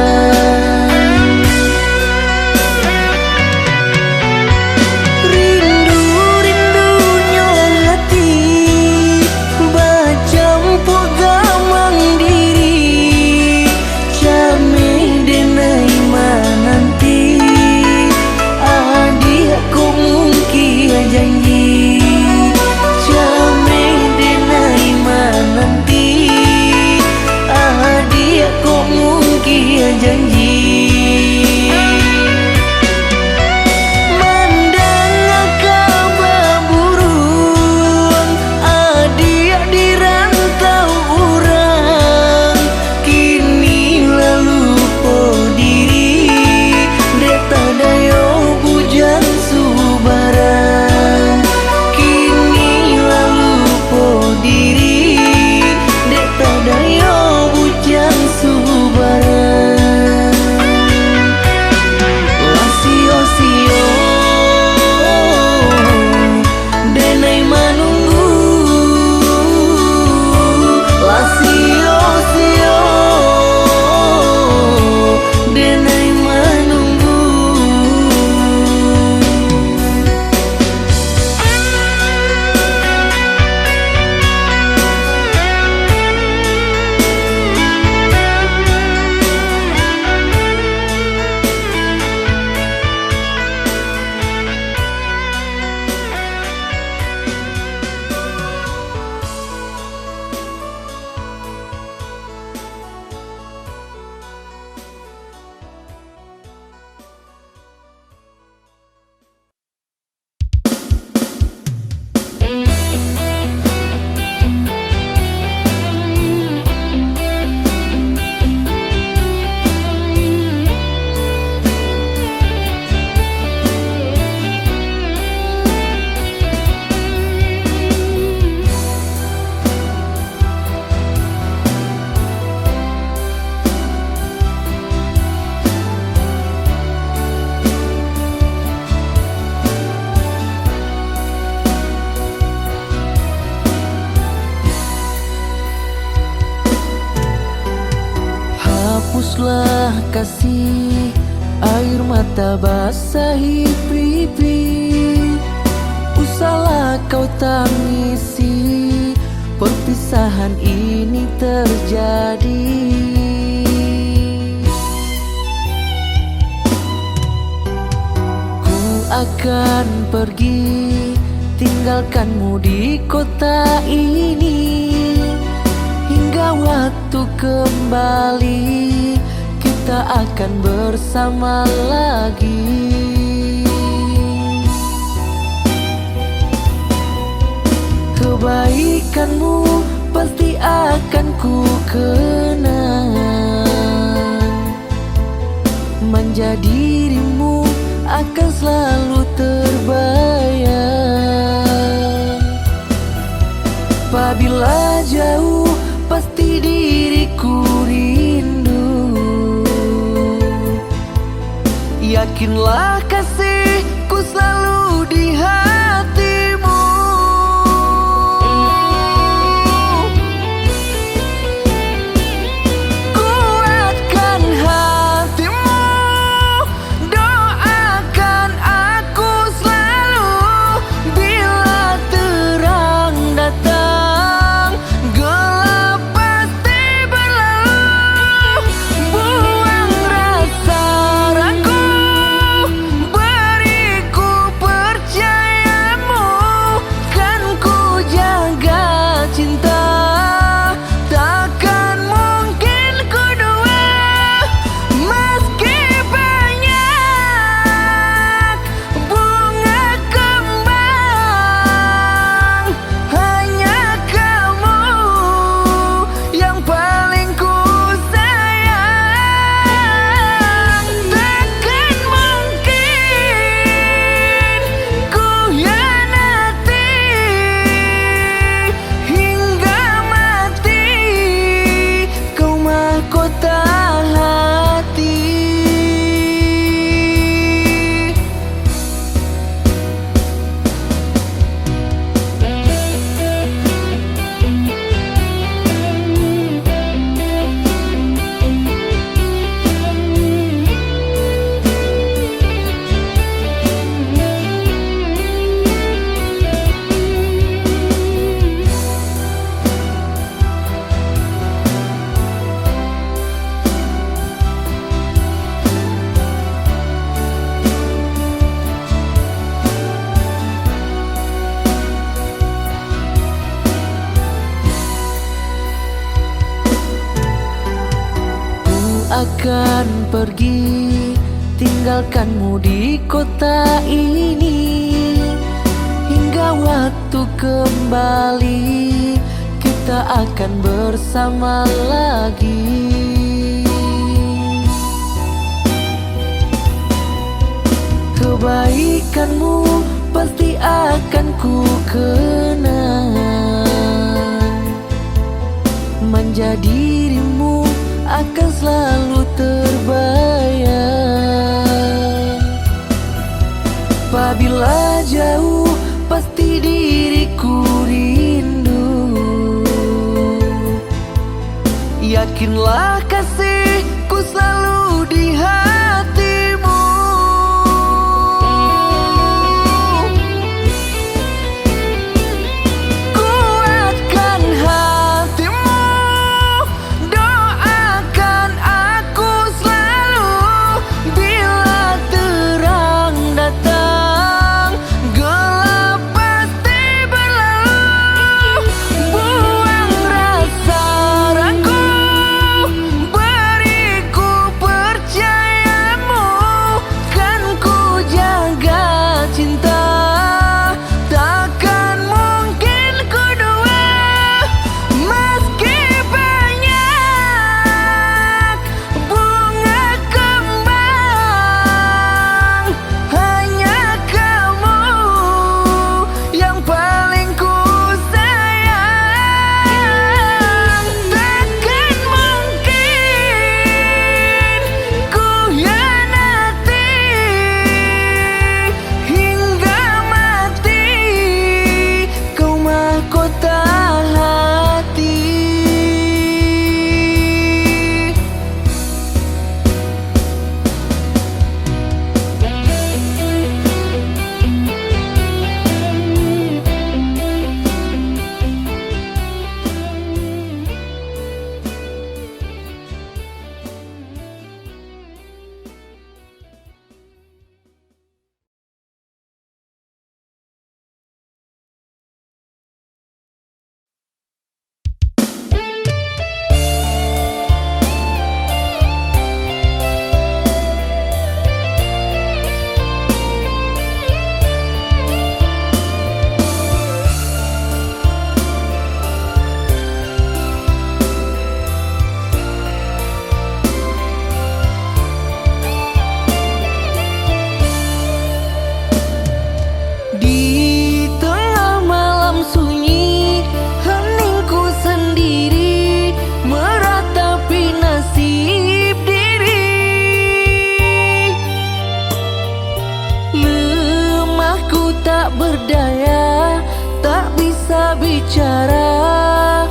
Aku kasih, air mata basahi pipi. Usahlah kau tangisi, perpisahan ini terjadi. Ku akan pergi, tinggalkanmu di kota ini. Hingga waktu kembali, kita akan bersama lagi. Kebaikanmu pasti akan ku kenang. Manja dirimu akan selalu terbayang. Apabila jauh, pasti diriku rindu. Yakinlah kasihku selalu di hatimu. Kuatkan hatimu, doakan aku selalu. Bila terang datang, gelap pasti berlalu. Buang rasa ragu, beriku percayamu. Kan ku jaga cinta, takkan mungkin ku dua. Meski banyak bunga kembang, hanya kamu yang paling ku sayang. Takkan mungkin ku hianati, hingga mati kau mahkota hati. Ku akan pergi, tinggalkanmu di kota ini. Hingga waktu kembali, kita akan bersama lagi. Kebaikanmu pasti akan ku kenang. Manja dirimu akan selalu terbayang. Apabila jauh, pasti diriku rindu. Yakinlah kasihku selalu di hatimu. Kuatkan hatimu, doakan aku selalu. Bila terang datang, gelap pasti berlalu. Buang rasa ragu, bisa bicara,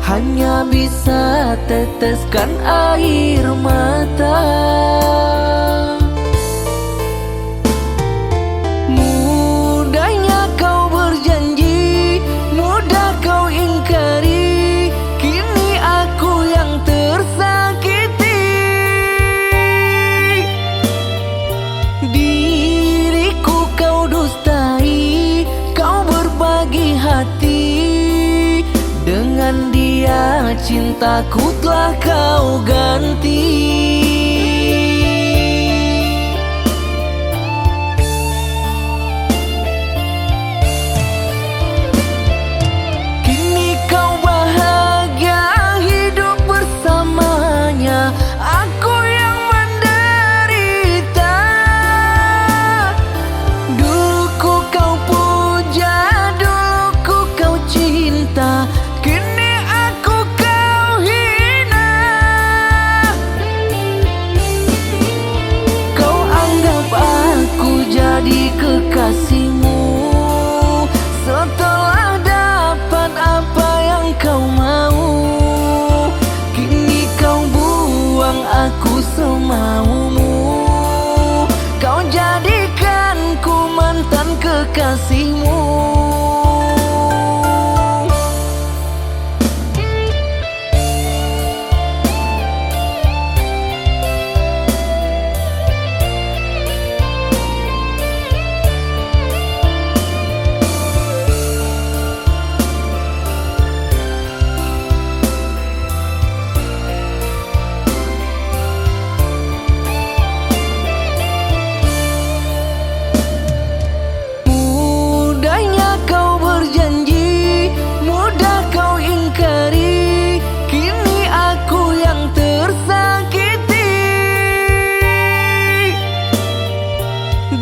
hanya bisa teteskan air mata. Mudahnya kau berjanji, mudah kau ingkari, kini aku yang tersakiti. Diriku kau dustai, kau berbagi hati. Dengan dia cintaku telah kau ganti. Kini kau bahagia hidup bersamanya, aku yang menderita. Dulu kau puja, dulu kau cinta, kini aku kau hina. Kau anggap aku jadi kekasihmu, setelah dapat apa yang kau mau. Kini kau buang aku semaumu, kau jadikanku mantan kekasihmu. Mudahnya kau berjanji, mudah kau ingkari, kini aku yang tersakiti.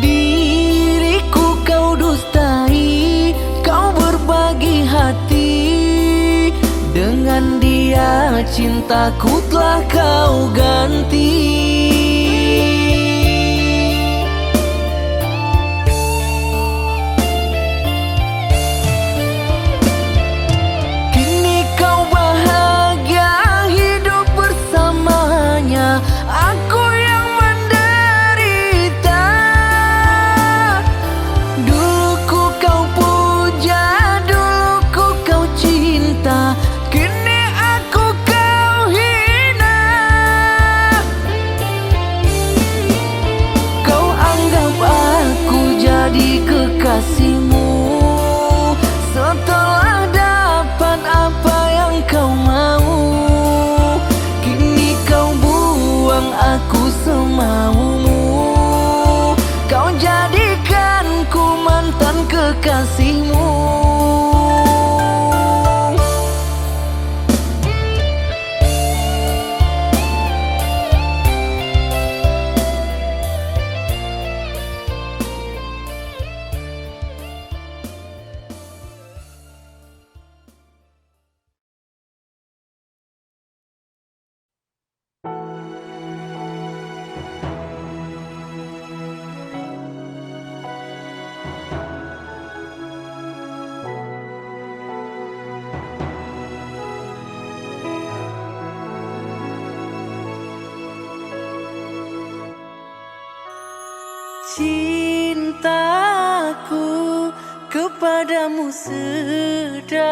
Diriku kau dustai, kau berbagi hati. Dengan dia cintaku telah kau ganti. Kini kau bahagia hidup bersamanya, aku yang menderita. Dulu kau puja, dulu kau cinta, kini aku kau hina. Kau anggap aku jadi kekasihmu, setelah dapat apa yang kau mau. Kini kau buang aku semaumu, kau jadikanku mantan kekasihmu. Cintaku kepadamu sedalam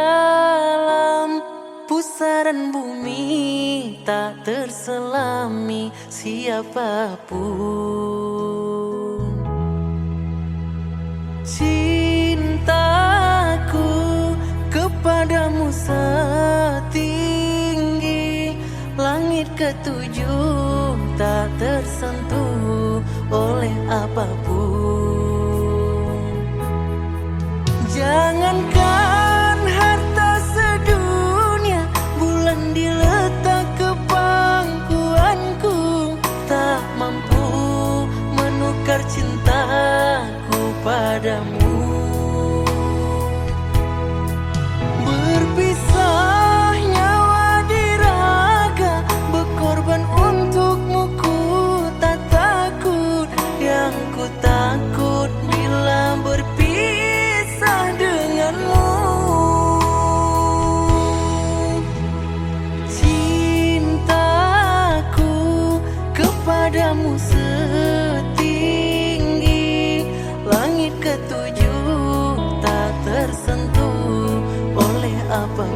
pusaran bumi, tak terselami siapapun. Cintaku kepadamu setinggi langit ketujuh, tak tersentuh oleh apapun. Jangankan harta sedunia, bulan diletak ke pangkuanku, tak mampu menukar cintaku padamu. Berpisah nyawa di raga, berkorban untukmu ku tak takut. Yang ku takut bila berpisah dengan apapun.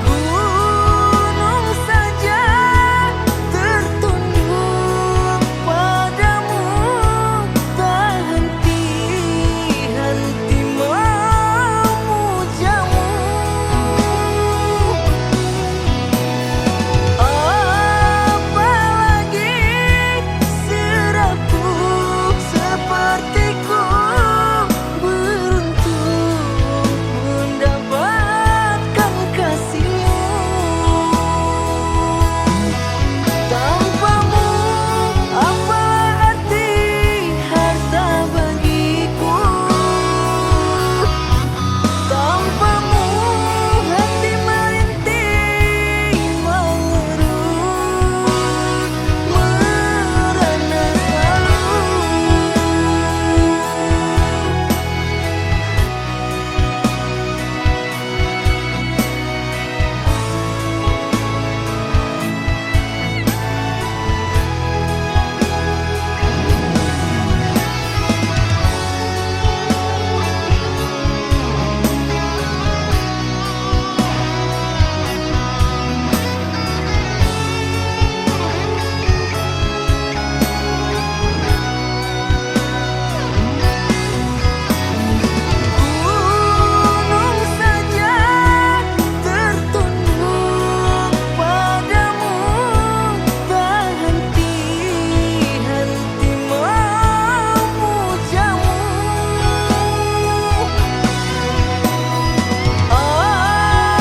Gunung saja tertunduk padamu, tak henti-henti memujamu. Apalagi serapuh sepertiku, beruntung mendapatkan kasihmu. Tanpamu apa arti harta bagiku? Tanpamu hati merintih, mengerut, merana selalu. Gunung saja tertunduk padamu, tak henti-henti memujamu.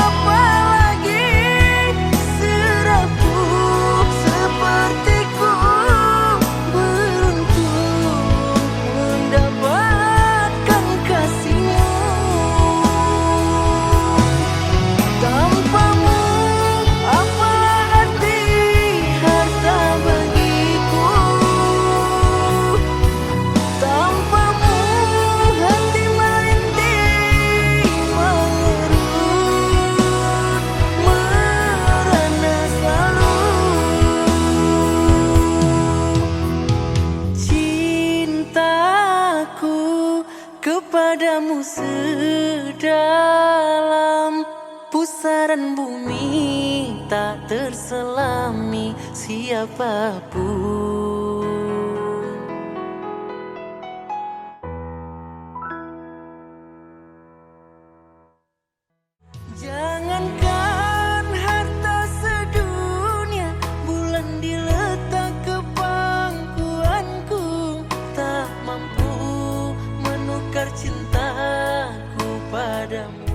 Apalagi serapuh sepertiku, beruntung mendapatkan kasihmu. Tanpamu apa arti harta bagiku? Tanpamu hati merintih, mengerut, merana selalu. Cintaku kepadamu sedalam pusaran bumi, tak terselami siapapun. Jangankan harta sedunia, bulan diletak ke pangkuanku, tak mampu menukar cintaku padamu.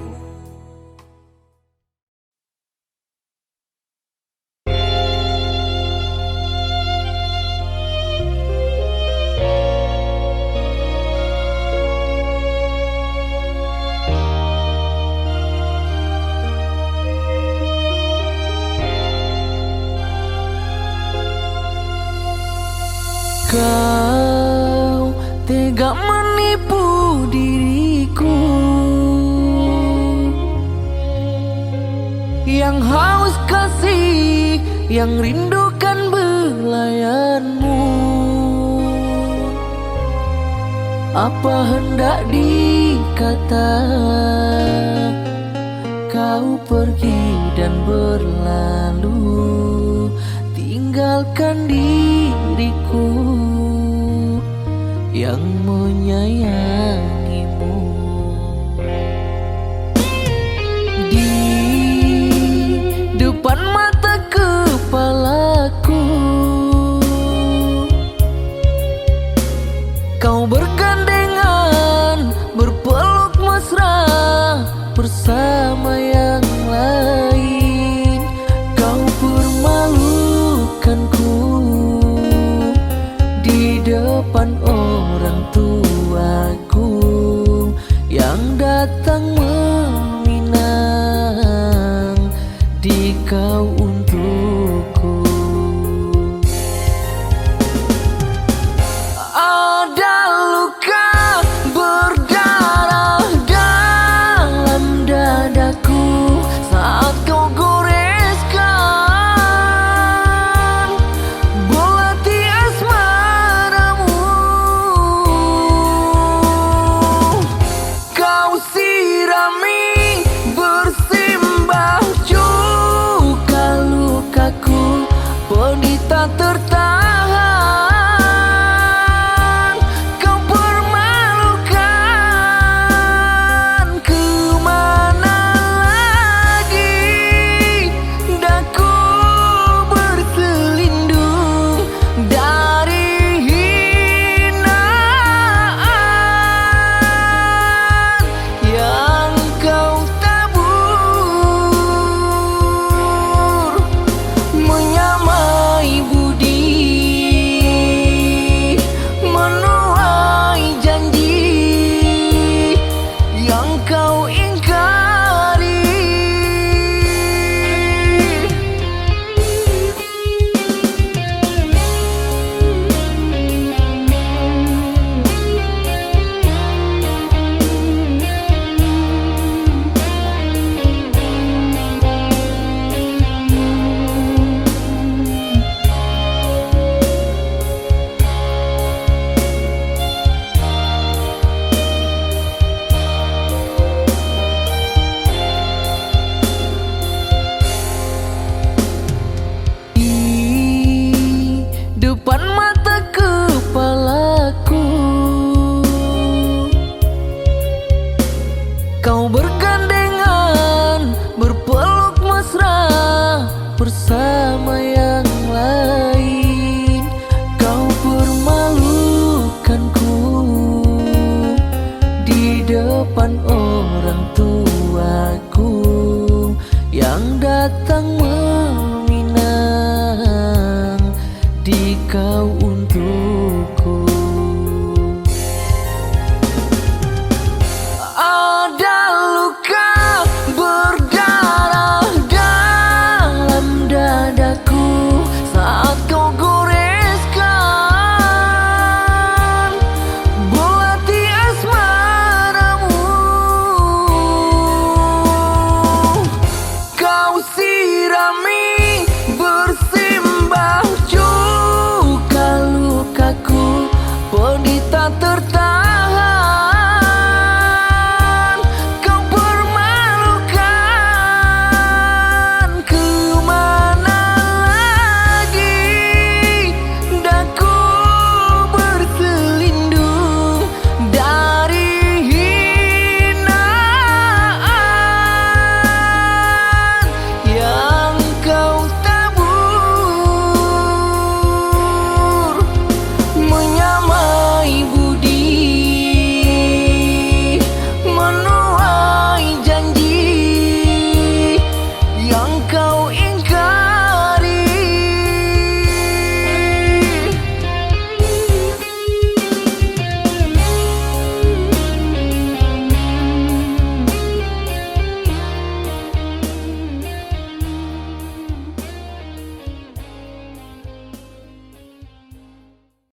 Kau tega menipu diriku yang haus kasih, yang rindukan belayanmu. Apa hendak dikata, kau pergi dan berlalu, tinggalkan diriku yang menyayangimu. Di depan mata kepalaku, kau bergandengan, berpeluk mesra bersama yang lain. Kau permalukanku di depan orang tuaku yang datang meminang di kau untukku. Ada luka tertawa